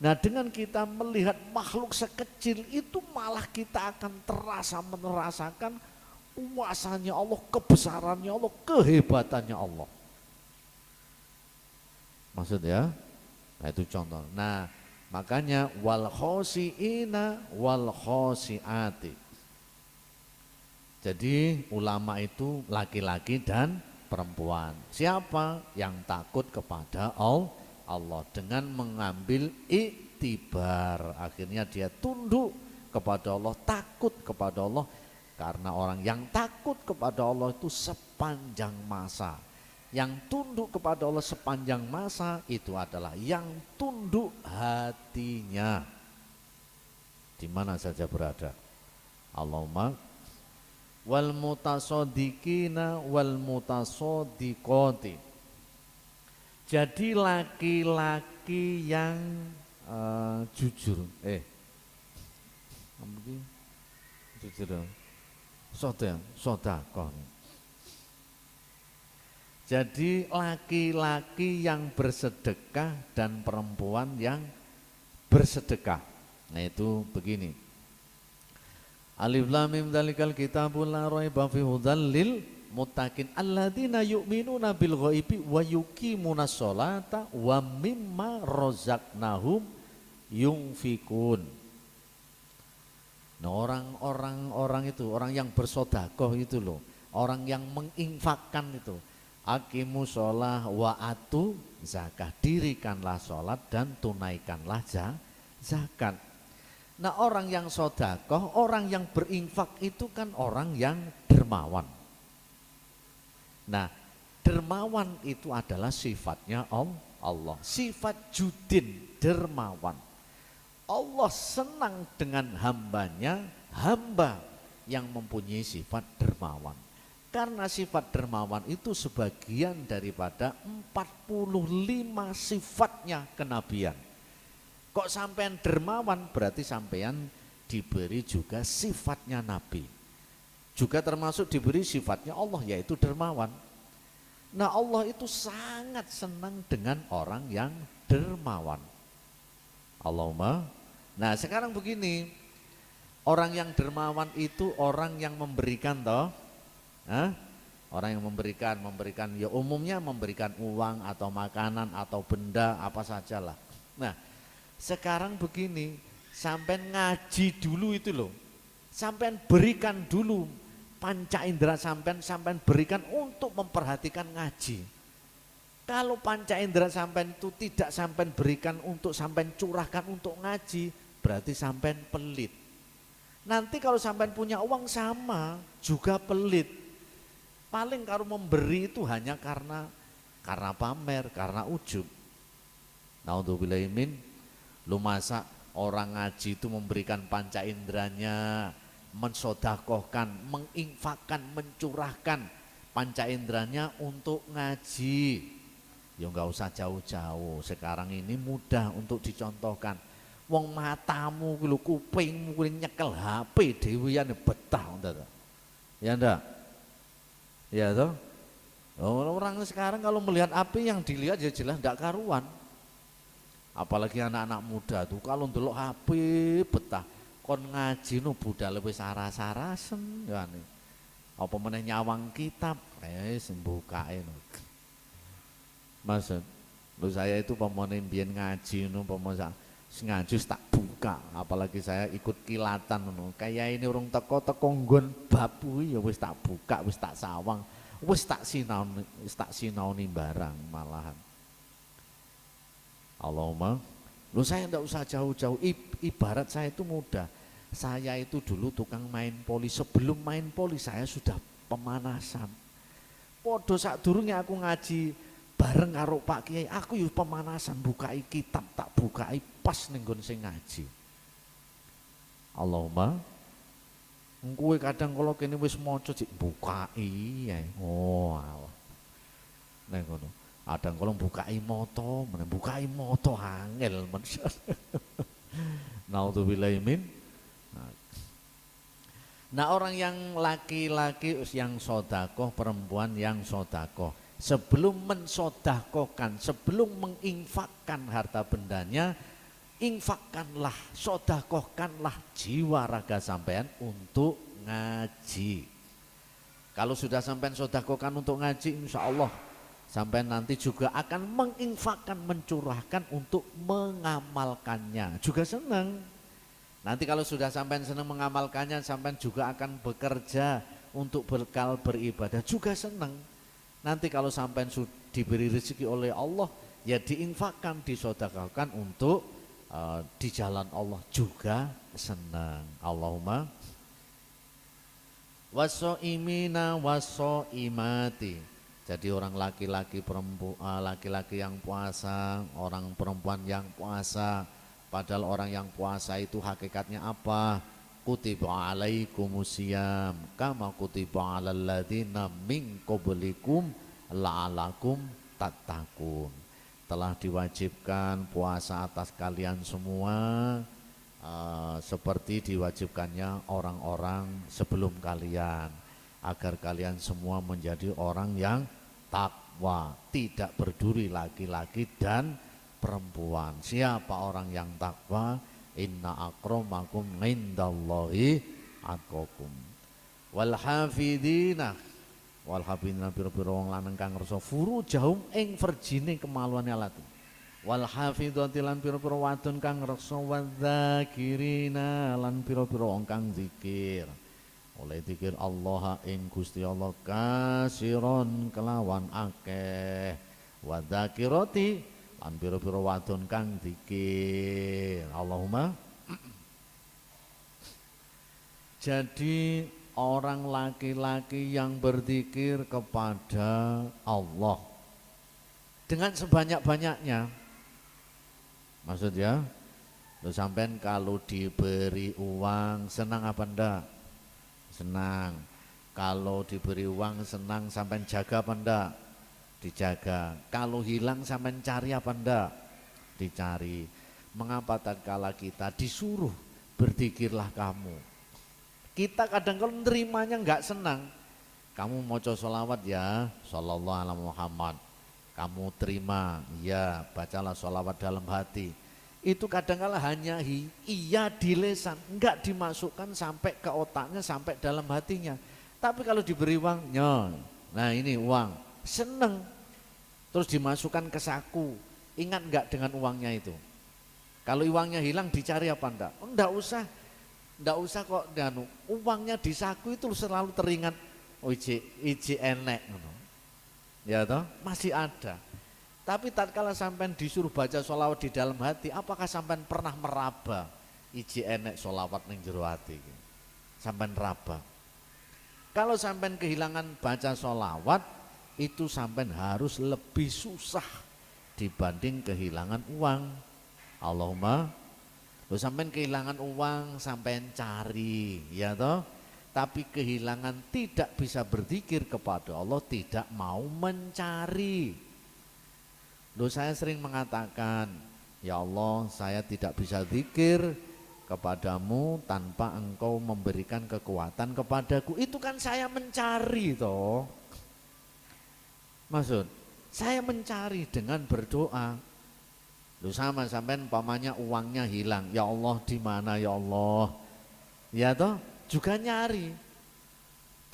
Nah dengan kita melihat makhluk sekecil itu malah kita akan merasakan kuasanya Allah, kebesarannya Allah, kehebatannya Allah. Maksudnya, nah itu contoh. Nah makanya wal khosiina wal khosiati. Jadi ulama itu laki-laki dan perempuan. Siapa yang takut kepada Allah dengan mengambil iktibar, akhirnya dia tunduk kepada Allah, takut kepada Allah. Karena orang yang takut kepada Allah itu sepanjang masa, yang tunduk kepada Allah sepanjang masa itu adalah yang tunduk hatinya di mana saja berada. Allahumma wal mutasodikina wal mutasodikoti. Jadi laki-laki yang jujur, kamu jujur dong, sodakoh. Jadi laki-laki yang bersedekah dan perempuan yang bersedekah. Nah itu begini. Alif lam mim dzalikal kitabul la raiba fihi hudal lil muttaqin alladzina yu'minuna bil ghaibi wa yuqimunas sholata wa mimma razaqnahum yunfikun. Nah orang itu, orang yang bersedekah itu loh, orang yang menginfakkan itu. Aqimus sholah wa atu zakah, dirikanlah sholat dan tunaikanlah zakat. Nah orang yang sedekah, orang yang berinfak itu kan orang yang dermawan. Nah dermawan itu adalah sifatnya Allah, sifat judin, dermawan. Allah senang dengan hambanya, hamba yang mempunyai sifat dermawan. Karena sifat dermawan itu sebagian daripada 45 sifatnya kenabian. Kok sampean dermawan berarti sampean diberi juga sifatnya Nabi. Juga termasuk diberi sifatnya Allah yaitu dermawan. Nah Allah itu sangat senang dengan orang yang dermawan. Allahumma. Nah sekarang begini, orang yang dermawan itu orang yang memberikan toh. Orang yang memberikan ya umumnya memberikan uang atau makanan atau benda apa sajalah. Nah sekarang begini, sampean ngaji dulu itu loh, sampean berikan dulu panca indera sampean berikan untuk memperhatikan ngaji. Kalau panca indera sampean itu tidak sampean berikan untuk sampean curahkan untuk ngaji, berarti sampean pelit. Nanti kalau sampean punya uang sama juga pelit. Paling kalau memberi itu hanya karena pamer, karena ujub. Naudzubillahi min, lu masa orang ngaji itu memberikan panca inderanya, mensodakohkan, menginfakkan, mencurahkan panca inderanya untuk ngaji. Ya enggak usah jauh-jauh, sekarang ini mudah untuk dicontohkan. Wong matamu lu kupingmu nyekel HP dewean betah ndak? Ya ndak? Ya toh, orang sekarang kalau melihat api yang dilihat ya jelas tidak karuan. Apalagi anak-anak muda tuh kalau ndelok HP betah, kon ngaji nu budal wis saras-sarasen ya nih. Apa meneh nyawang kitab, sembukae nu. Maksud, lu saya itu pemene mbiyen ngaji nu pemene ngaji tak buka, apalagi saya ikut kilatan nu. Kayak ini urung teko nggon bab kuwi ya wis tak buka, wis tak sawang, wis tak sinaoni barang malahan. Allahumma, lu saya ndak usah jauh-jauh, ibarat saya itu mudah. Saya itu dulu tukang main poli, sebelum main poli saya sudah pemanasan. Podo sadurunge aku ngaji bareng karo Pak Kiai, aku yo pemanasan bukai kitab, tak bukai pas ning nggon sing ngaji. Allahumma, kowe kadang kalau kene wis maca cik bukai ya. Oh Allah. Nek ngono. Kadang kalau bukai moto angel men. Naudzubillahi min. Nah orang yang laki-laki yang sodakoh, perempuan yang sodakoh, sebelum mensodakohkan, sebelum menginfakkan harta bendanya, infakkanlah, sodakohkanlah jiwa raga sampean untuk ngaji. Kalau sudah sampean sodakohkan untuk ngaji, insya Allah sampean nanti juga akan menginfakkan, mencurahkan untuk mengamalkannya, juga senang. Nanti kalau sudah sampean senang mengamalkannya, sampean juga akan bekerja untuk bekal beribadah, juga senang. Nanti kalau sampean diberi rezeki oleh Allah, ya diinfakkan, disedekahkan untuk di jalan Allah, juga senang. Allahumma wasoimina wasoimati. Jadi orang laki-laki laki-laki yang puasa, orang perempuan yang puasa. Padahal orang yang puasa itu hakikatnya apa? Kutiba alaikumusiyam kama kutiba alal ladzina min qablikum la'alakum tattaqun. telah diwajibkan puasa atas kalian semua seperti diwajibkannya orang-orang sebelum kalian, agar kalian semua menjadi orang yang takwa, tidak berduri laki-laki dan perempuan. Siapa orang yang takwa? Inna akramakum indallahi atqakum. Wal hafidina, wal hafidina pira-pira wong lanang kang ngersa furujahum ing verjine kemaluane lati. Wal hafidhati lan pira-pira wadon kang ngreksa wadzakirina lan pira-pira wong kang zikir. Oleh zikir Allah ing Gusti Allah kasiron kelawan akeh. Wadzakirati lan pira-pira wadon kang zikir. Allahumma. Jadi orang laki-laki yang berzikir kepada Allah dengan sebanyak-banyaknya. Maksudnya, lu sampean kalau diberi uang senang apa enggak? Senang. Kalau diberi uang senang sampean jaga apa enggak? Dijaga. Kalau hilang sampean cari apa enggak? Dicari. Mengapa tatkala kita disuruh berzikirlah kamu? Kita kadang kalau nerimanya enggak senang. Kamu maca sholawat ya, sallallahu alaihi Muhammad. Kamu terima, ya bacalah sholawat dalam hati. Itu kadang-kala hanya iya di lesan, enggak dimasukkan sampai ke otaknya, sampai dalam hatinya. Tapi kalau diberi uang, nah ini uang, seneng. Terus dimasukkan ke saku, ingat enggak dengan uangnya itu? Kalau uangnya hilang dicari apa enggak? Enggak usah kok, uangnya di saku itu selalu teringat, oh iji enek. Ya toh, masih ada. Tapi tatkala sampean disuruh baca sholawat di dalam hati, apakah sampean pernah meraba iji enek sholawat ning jero hati? Sampean raba. Kalau sampean kehilangan baca sholawat, itu sampean harus lebih susah dibanding kehilangan uang. Allahumma, lo sampean kehilangan uang, sampean cari, ya toh. Tapi kehilangan tidak bisa berzikir kepada Allah, tidak mau mencari. Loh, saya sering mengatakan, ya Allah, saya tidak bisa zikir kepadamu tanpa engkau memberikan kekuatan kepadaku. Itu kan saya mencari toh. Maksud, saya mencari dengan berdoa. Loh, sama sampean umpamanya uangnya hilang, ya Allah di mana ya Allah? Ya toh? Juga nyari.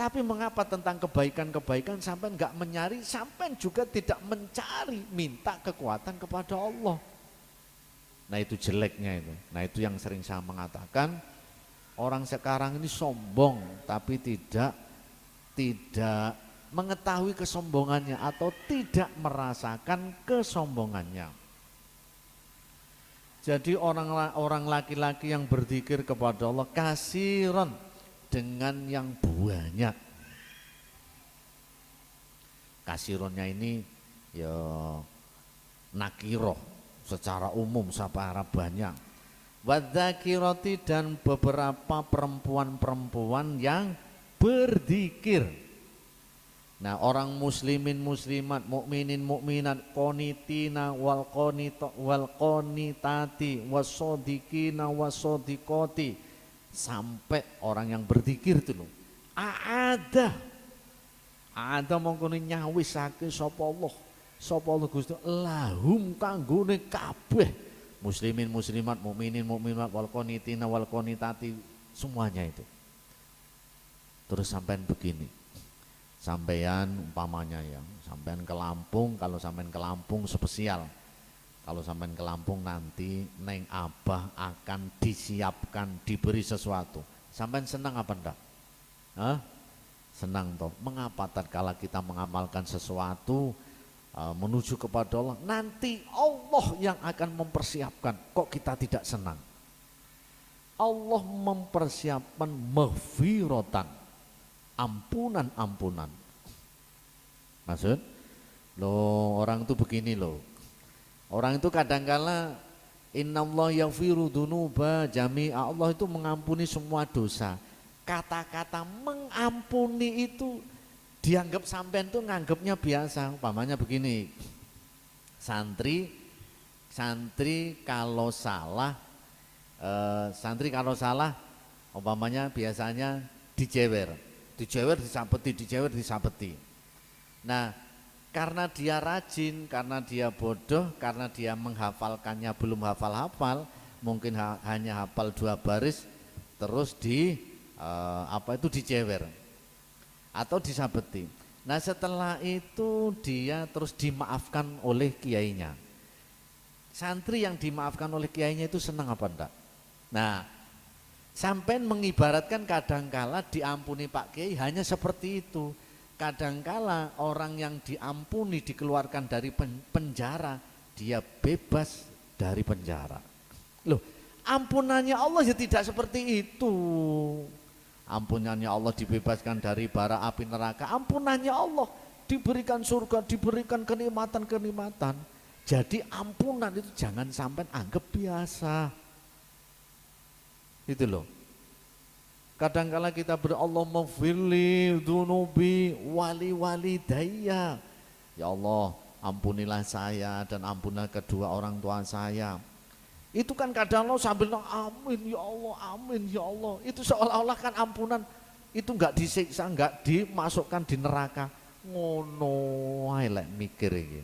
Tapi mengapa tentang kebaikan-kebaikan sampai enggak menyari, sampai juga tidak mencari, minta kekuatan kepada Allah. Nah itu jeleknya itu. Nah itu yang sering saya mengatakan, orang sekarang ini sombong tapi tidak mengetahui kesombongannya atau tidak merasakan kesombongannya. Jadi orang laki-laki yang berzikir kepada Allah kasiron, dengan yang banyak. Kasironnya ini ya nakiroh, secara umum secara banyak. Wadzakirati, dan beberapa perempuan-perempuan yang berzikir. Nah, orang muslimin muslimat, mukminin mukminat, qonitina wal qonitati wasodikina wasodikoti, sampai orang yang berzikir itu loh. Ada mongkone nyawisake sapa Allah Gusti lahum kanggone kabeh muslimin muslimat, mukminin mukminat, wal qonitina wal qonitati, semuanya itu. Terus sampean begini. Sampean umpamanya ya, sampean ke Lampung, kalau sampean ke Lampung spesial. Kalau sampean ke Lampung nanti neng Abah akan disiapkan, diberi sesuatu. Sampean senang apa enggak? Hah? Senang toh. Mengapa tatkala kita mengamalkan sesuatu menuju kepada Allah, nanti Allah yang akan mempersiapkan, kok kita tidak senang? Allah mempersiapkan maghfiratan, ampunan. Maksud? Loh, orang itu begini loh. Orang itu kadangkala innallaha yaghfiru dzunuba jami'a, Allah itu mengampuni semua dosa. Kata-kata mengampuni itu dianggap sampean tuh nganggapnya biasa. Umpamanya begini, Santri kalau salah umpamanya biasanya dijewer disabeti. Nah, karena dia rajin, karena dia bodoh, karena dia menghafalkannya belum hafal-hafal, mungkin hanya hafal 2 baris, terus dijewer atau disabeti. Nah, setelah itu dia terus dimaafkan oleh kiainya. Santri yang dimaafkan oleh kiainya itu senang apa enggak? Nah, sampai mengibaratkan kadangkala diampuni Pak Kiai hanya seperti itu. Kadangkala orang yang diampuni dikeluarkan dari penjara, dia bebas dari penjara. Loh, ampunannya Allah ya tidak seperti itu. Ampunannya Allah dibebaskan dari bara api neraka. Ampunannya Allah diberikan surga, diberikan kenikmatan-kenikmatan. Jadi ampunan itu jangan sampai anggap biasa. Itu loh. Kadangkala kita Allah firli dunubi wali daya. Ya Allah, ampunilah saya dan ampunilah kedua orang tua saya. Itu kan kadang-kadang sambil amin ya Allah. Itu seolah-olah kan ampunan itu enggak disiksa, enggak dimasukkan di neraka. Ngono ae lek mikir iki.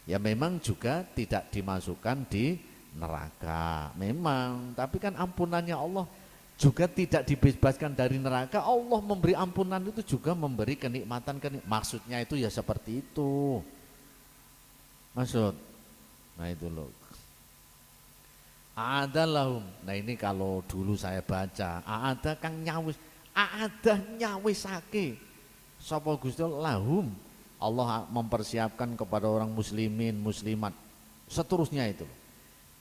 Ya memang juga tidak dimasukkan di neraka memang, tapi kan ampunannya Allah juga tidak dibebaskan dari neraka. Allah memberi ampunan itu juga memberi kenikmatan, maksudnya itu ya seperti itu maksud. Nah itu loh, ada lahum. Nah ini kalau dulu saya baca ada kang nyawisake sapa Gusti lahum, Allah mempersiapkan kepada orang muslimin muslimat seterusnya itu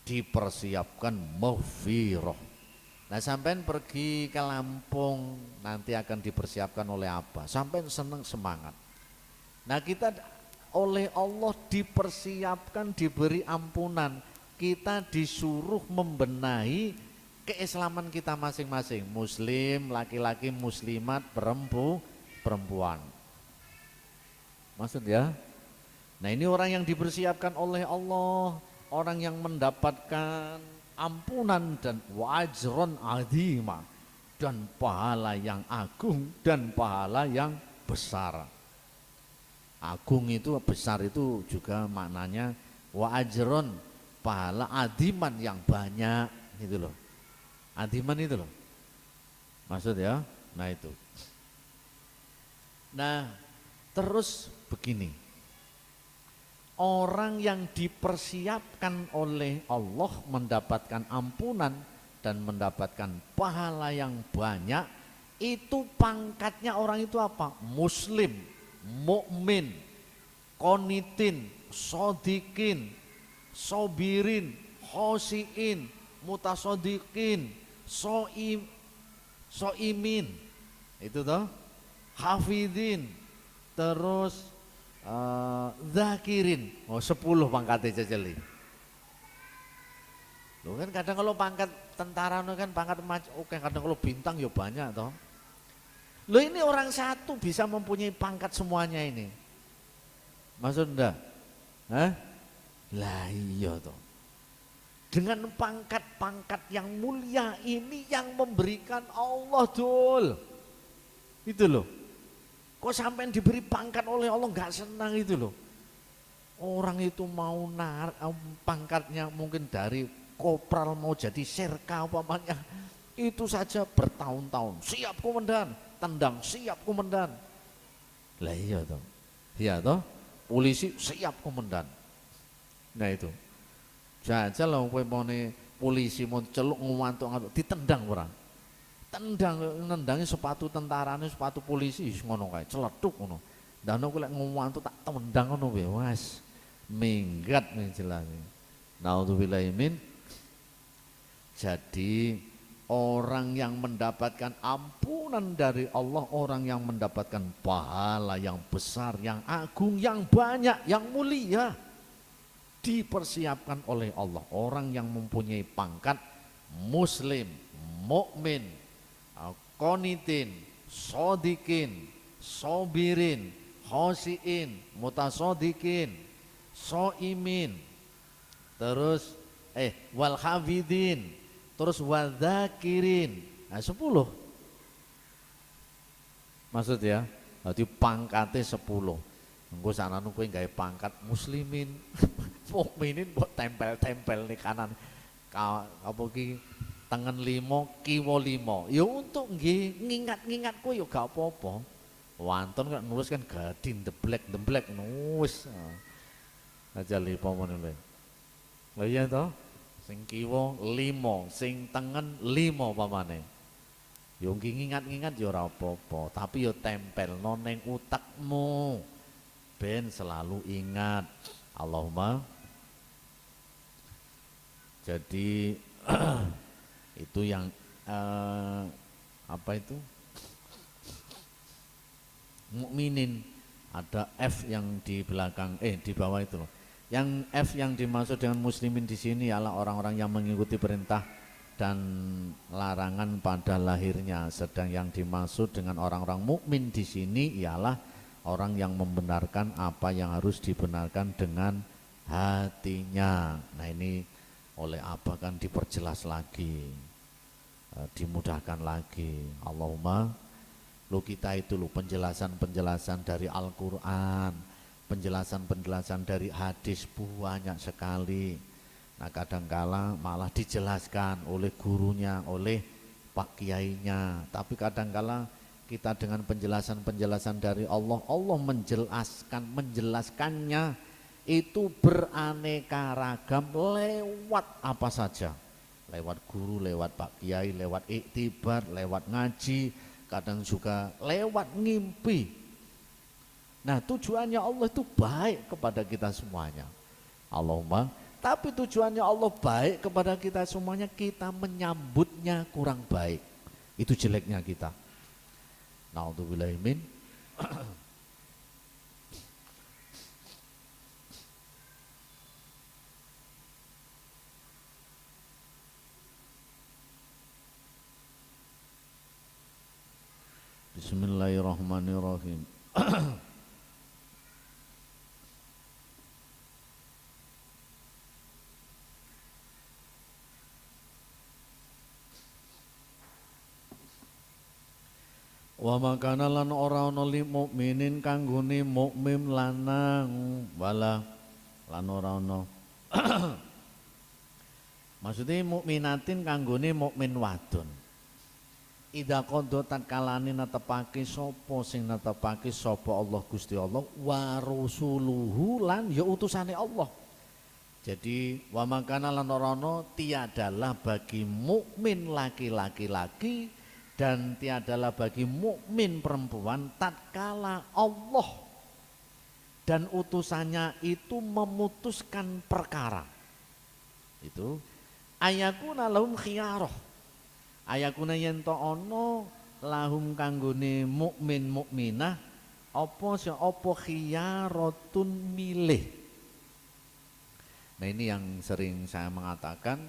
dipersiapkan maghfirah. Nah sampean pergi ke Lampung nanti akan dipersiapkan oleh apa? Sampean senang semangat. Nah kita oleh Allah dipersiapkan, diberi ampunan, kita disuruh membenahi keislaman kita masing-masing, muslim, laki-laki, muslimat, perempuan. Maksud ya? Nah ini orang yang dipersiapkan oleh Allah, orang yang mendapatkan ampunan dan wajron azima, dan pahala yang agung dan pahala yang besar. Agung itu besar itu juga maknanya wajron, pahala, adiman yang banyak itu loh. Adiman itu loh. Maksud ya? Nah itu. Nah, terus begini, orang yang dipersiapkan oleh Allah mendapatkan ampunan dan mendapatkan pahala yang banyak, itu pangkatnya orang itu apa? Muslim, mukmin, qonitin, sodikin, sobirin, khosiin, mutasodikin, soimin, itu toh, hafidin, terus zakirin. 10 pangkatnya jajali. Loh kan kadang kalau pangkat tentara kan pangkat oke, kadang kalau bintang ya banyak toh. Loh ini orang satu bisa mempunyai pangkat semuanya ini. Maksud enggak? Hah? Lah iya toh. Dengan pangkat-pangkat yang mulia ini yang memberikan Allah dul. Itu loh. Kok sampai diberi pangkat oleh Allah nggak senang itu loh. Orang itu mau pangkatnya mungkin dari kopral mau jadi serka umpamanya, itu saja bertahun-tahun. Siap komandan, tendang siap komandan. Lah iya toh. Iya toh. Polisi siap komandan. Nah itu. Jajal lah polisi mau celuk ngantuk ditendang orang. Nendangi sepatu tentarane, sepatu polisi ngono kae, celetuk ngono. Dan aku lek ngantuk tak tendang ngono wae, wes minggat ning jelane. Naudzubillahi min. Jadi orang yang mendapatkan ampunan dari Allah, orang yang mendapatkan pahala yang besar, yang agung, yang banyak, yang mulia, dipersiapkan oleh Allah. Orang yang mempunyai pangkat muslim, mukmin, qonitin, sodikin, sobirin, khosiin, mutasodikin, soimin, terus wal hafidin, terus wadzakirin. Nah, 10. Maksud ya, berarti pangkatnya 10. Engko sananu kowe gawe pangkat muslimin, mukminin mbok tempel-tempel nih kanan. Apa ki tengen 5, kiwa 5. Ya untuk nggih ngingat-ngingat kowe ya gak apa-apa. Wonten kan nulis kan gading demblek nulis. Aja 5 meneh. Lah iya toh? Sing kiwa 5, sing tengen 5 pamane. Ya ngingat-ngingat ya ora apa-apa, tapi ya tempelno ning utekmu. Ben selalu ingat. Allahumma. Jadi itu yang apa itu? Mukminin. Ada F yang di belakang di bawah itu loh. Yang F yang dimaksud dengan muslimin di sini ialah orang-orang yang mengikuti perintah dan larangan pada lahirnya. Sedang yang dimaksud dengan orang-orang mukmin di sini ialah orang yang membenarkan apa yang harus dibenarkan dengan hatinya. Nah ini oleh apa kan diperjelas lagi, dimudahkan lagi. Allahumma, lo kita itu lo penjelasan-penjelasan dari Al-Quran, penjelasan-penjelasan dari hadis banyak sekali. Nah kadangkala malah dijelaskan oleh gurunya, oleh Pak Kiainya. Tapi kadangkala kita dengan penjelasan-penjelasan dari Allah, Allah menjelaskannya itu beraneka ragam lewat apa saja. Lewat guru, lewat Pak Kiai, lewat iktibar, lewat ngaji, kadang juga lewat ngimpi. Nah tujuannya Allah itu baik kepada kita semuanya. Allahumma, tapi tujuannya Allah baik kepada kita semuanya, kita menyambutnya kurang baik. Itu jeleknya kita. Na'udzubillahi min. Bismillahirrahmanirrahim. Wa makana lan ora ana li mukminin kanggone mukmin lanang wala lan ora ana. Maksudnya mukminatin kanggone mukmin wadon. Idza qadha takalane netepake sapa sing netepake sapa Allah Gusti Allah wa rusuluhu lan ya utusane Allah. Jadi wa makana lan ora ana tiadalah bagi mukmin laki-laki dan tiadalah bagi mukmin perempuan tatkala Allah dan utusannya itu memutuskan perkara itu ayakuna lahum khiyarah, ayakuna yen to ana lahum kanggone mukmin mukminah apa khiyaratun milih. Nah ini yang sering saya mengatakan,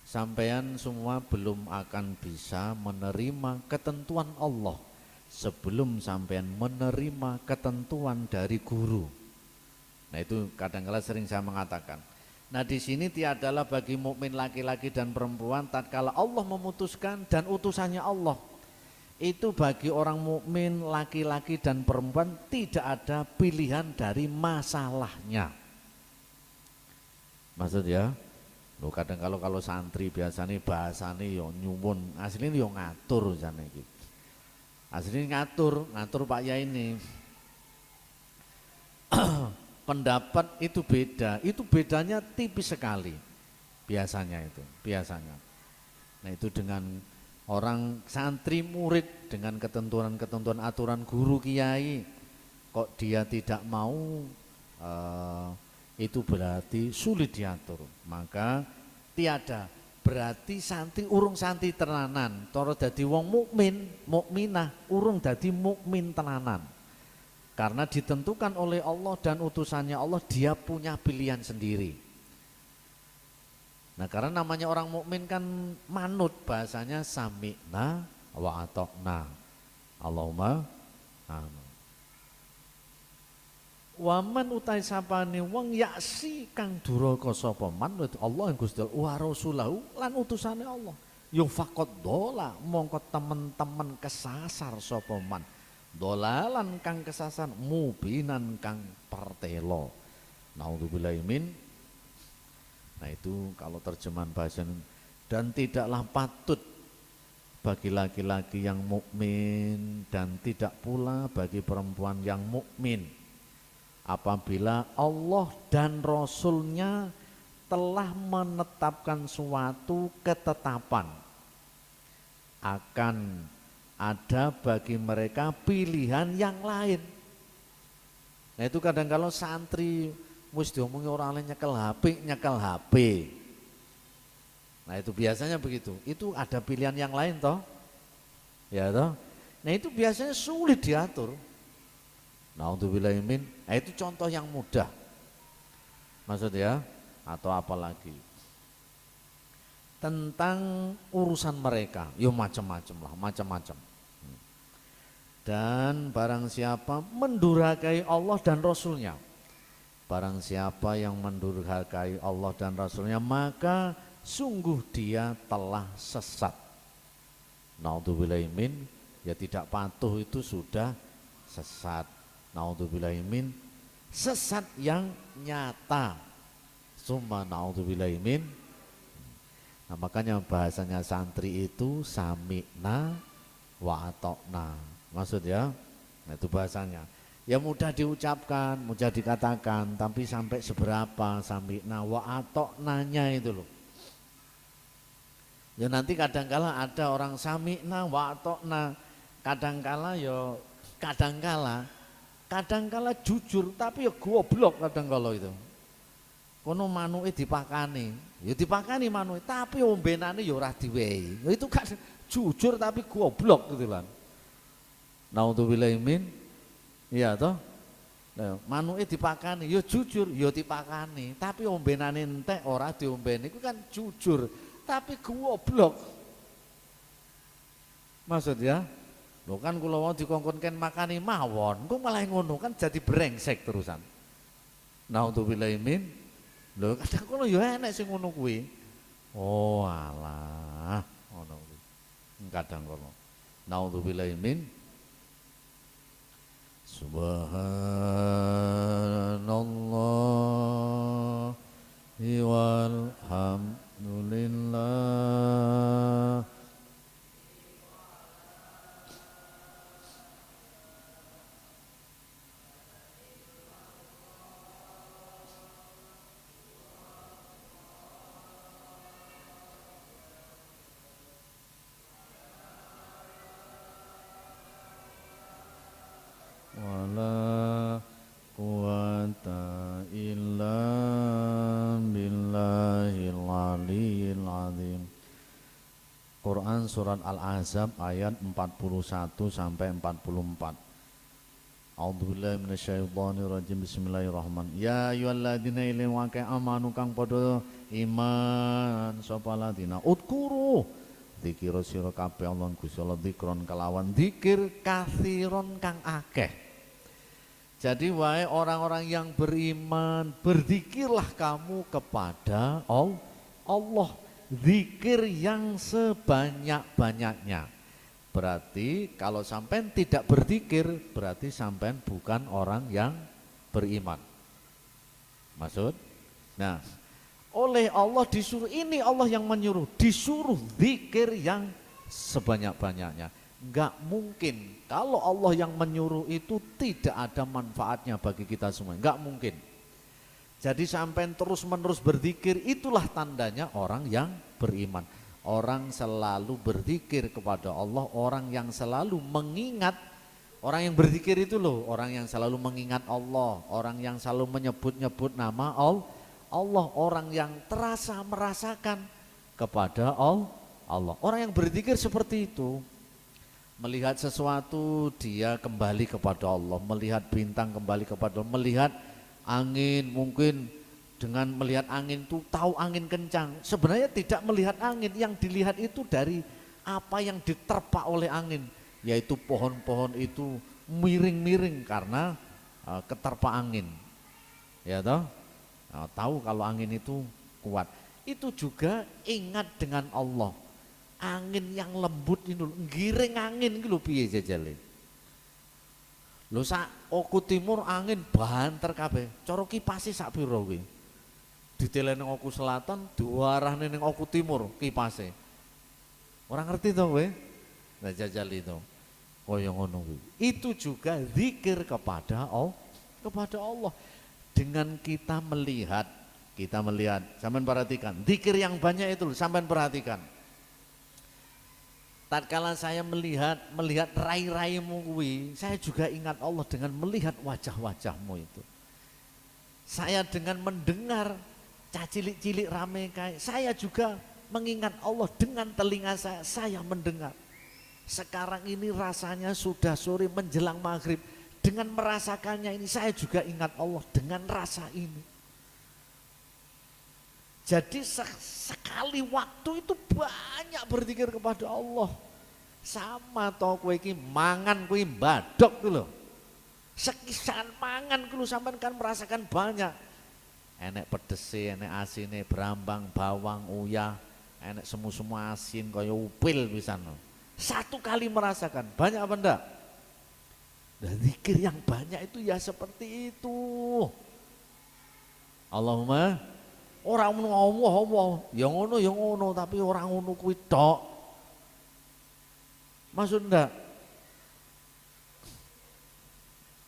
sampean semua belum akan bisa menerima ketentuan Allah sebelum sampean menerima ketentuan dari guru. Nah itu kadang-kala sering saya mengatakan. Nah di sini tiadalah bagi mukmin laki-laki dan perempuan tatkala Allah memutuskan dan utusannya Allah. Itu bagi orang mukmin laki-laki dan perempuan tidak ada pilihan dari masalahnya. Maksud ya? Loh kadang kalau santri biasanya bahasanya yo nyuwun, aslinya yo ngatur jane iki. Aslinya ngatur Pak Yai ini. Pendapat itu beda, itu bedanya tipis sekali. Biasanya. Nah itu dengan orang santri murid dengan ketentuan-ketentuan aturan guru kiai, kok dia tidak mau itu berarti sulit diatur. Maka tiada berarti santri urung santri tenanan, toro dadi wong mukmin, mukminah urung dadi mukmin tenanan. Karena ditentukan oleh Allah dan utusannya Allah, dia punya pilihan sendiri. Nah, karena namanya orang mukmin kan manut, bahasanya sami'na wa ata'na. Allahumma amin. Waman utai sapane wong yaksi kang duraka sapa man Allah yang Gusti wa rasulahu lan utusane Allah. Yo faqad dola mongko temen-temen kesasar sapa man. Dolalan kang kesasar mubinan kang pertelo. Naudzubillahi min. Nah itu kalau terjemahan bahasa dan tidaklah patut bagi laki-laki yang mukmin dan tidak pula bagi perempuan yang mukmin apabila Allah dan Rasulnya telah menetapkan suatu ketetapan akan ada bagi mereka pilihan yang lain. Nah itu kadang kalau santri wis diomongi orang lain nyekel HP. Nah itu biasanya begitu, itu ada pilihan yang lain toh, ya toh. Nah itu biasanya sulit diatur. Naudzubillahi min. Nah itu contoh yang mudah, maksud ya, atau apalagi tentang urusan mereka, yo macam-macam lah, macam-macam. Dan barang siapa mendurhakai Allah dan Rasulnya, barang siapa yang mendurhakai Allah dan Rasulnya, maka sungguh dia telah sesat. Naudzubillahi min, ya tidak patuh itu sudah sesat. Naudzubillahi min, sesat yang nyata. Summa naudzubillahi min. Nah makanya bahasanya santri itu sami'na wa atokna. Maksud ya, nah itu bahasanya. Ya mudah diucapkan, mudah dikatakan, tapi sampai seberapa sami'na wa atoknanya itu loh. Ya nanti kadangkala ada orang sami'na wa atokna, kadangkala ya kadangkala jujur tapi ya goblok kadangkala itu. Kono manuke dipakani, ya dipakani manuke tapi ombenane ya ora diwehi. Ya itu kan jujur tapi goblok gitu kan. Naudzubillahi min. Iya toh? Nah, manuke dipakani, ya jujur, ya dipakani, tapi ombenane entek ora diombeni iku kan jujur tapi goblok. Maksud ya? Lho kan kula mau dikongkonken makani mawon, kok malah ngono kan jadi brengsek terusan. Naudzubillahi min. Lho kadang kula ya enek sing ngono kuwi. Oh alah, ngono kuwi. Kadang kula. Naudzubillahi min. Subhanallah walhamdulillah. Wala quwata illa billahil aliyil azim. Quran surat Al-Ahzab ayat 41 sampai 44. A'udzubillahi minasyaitonirrajim. Bismillahirrahmanirrahim. Ya ayyuhalladzina amanu kang padha iman sapa ladina udkuru dzikir sira kabeh Allah Gusti Allah dzikron kelawan dzikir kathiron kang akeh. Jadi wahai orang-orang yang beriman, berzikirlah kamu kepada Allah, zikir yang sebanyak-banyaknya. Berarti kalau sampean tidak berzikir, berarti sampean bukan orang yang beriman. Maksud? Nah, oleh Allah disuruh, ini Allah yang menyuruh, disuruh zikir yang sebanyak-banyaknya. Enggak mungkin kalau Allah yang menyuruh itu tidak ada manfaatnya bagi kita semua, enggak mungkin. Jadi sampai terus menerus berzikir itulah tandanya orang yang beriman. Orang selalu berzikir kepada Allah, orang yang selalu mengingat. Orang yang berzikir itu loh, orang yang selalu mengingat Allah, orang yang selalu menyebut-nyebut nama Allah, orang yang terasa merasakan kepada Allah. Orang yang berzikir seperti itu. Melihat sesuatu dia kembali kepada Allah, melihat bintang kembali kepada Allah, melihat angin mungkin dengan melihat angin itu tahu angin kencang. Sebenarnya tidak melihat angin, yang dilihat itu dari apa yang diterpa oleh angin, yaitu pohon-pohon itu miring-miring karena keterpa angin. Ya toh? Tahu kalau angin itu kuat. Itu juga ingat dengan Allah. Angin yang lembut ini lho, ngiring angin iki lho piye jajale. Lho sak oku timur angin banter kabeh. Cara kipase sak pira kuwi? Ditelene oku selatan, diarahne ning oku timur kipase. Ora ngerti to kowe? Nah jajal itu. Kaya ngono kuwi. Itu juga zikir kepada Allah. Dengan kita melihat, sampean perhatikan, zikir yang banyak itu sampean perhatikan. Tatkala saya melihat rai-raimu kuwi, saya juga ingat Allah dengan melihat wajah-wajahmu itu. Saya dengan mendengar cacilik-cilik rame kayak, saya juga mengingat Allah dengan telinga saya mendengar. Sekarang ini rasanya sudah sore menjelang maghrib, dengan merasakannya ini saya juga ingat Allah dengan rasa ini. Jadi sekali waktu itu banyak berzikir kepada Allah. Sama toh kowe iki mangan kowe mbadok ku lho. Sekisan mangan ku lho sampean kan merasakan banyak. Enek pedese, enek asine, brambang, bawang, uyah, enek semu-semu asin kaya upil pisan. Satu kali merasakan, banyak apa enggak? Dan zikir yang banyak itu ya seperti itu. Allahumma orang ngono Allah, yang ngono tapi orang ngono kuwi tok. Maksud enggak?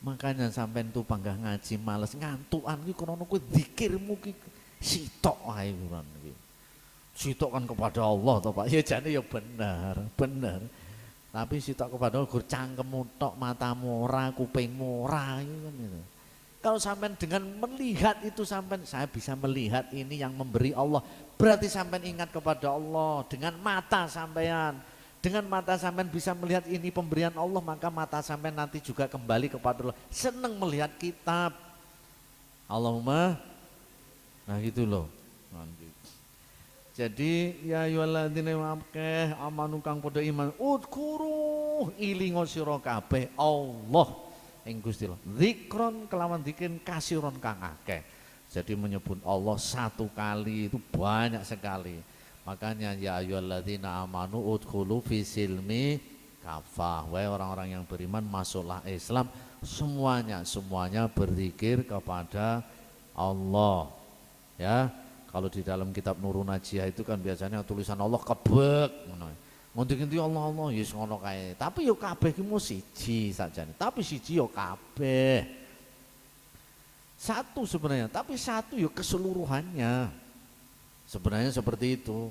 Makanya sampean tuh panggah ngaji males ngantukan ki krana kuwi zikirmu ki sitok ae kuran iki. Sitok kan kepada Allah toh Pak. Ya jane ya bener. Tapi sitok kepada Allah gur cangkemmu tok, matamu ora, kupingmu ora kan gitu. Kalau sampean dengan melihat itu sampean, saya bisa melihat ini yang memberi Allah, berarti sampean ingat kepada Allah. Dengan mata sampean, dengan mata sampean bisa melihat ini pemberian Allah, maka mata sampean nanti juga kembali kepada Allah. Seneng melihat kitab. Allahumma, nah gitu loh. Jadi ya ayyuhalladzina amanu kang padha iman udkuru ilingo sira kabeh Allah ing Gusti Allah. Zikron kelawan zikrin kasiron kang akeh. Jadi menyebut Allah satu kali itu banyak sekali. Makanya ya ayyuhalladzina amanu udkhulu fisilmi kafah. Wahai orang-orang yang beriman, masuklah Islam semuanya berzikir kepada Allah. Ya. Kalau di dalam kitab Nurun Najiyah itu kan biasanya tulisan Allah kebek ngono. Ngendi-ngendi Allah yes ngono kae. Tapi yo kabeh ki mu siji sajane. Tapi siji yo kabeh. Satu sebenarnya, tapi satu yo keseluruhannya. Sebenarnya seperti itu.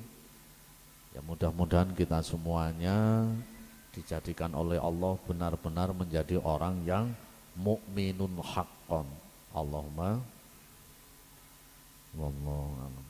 Ya mudah-mudahan kita semuanya dijadikan oleh Allah benar-benar menjadi orang yang mukminun haqqan. Allahumma wallahu a'lam.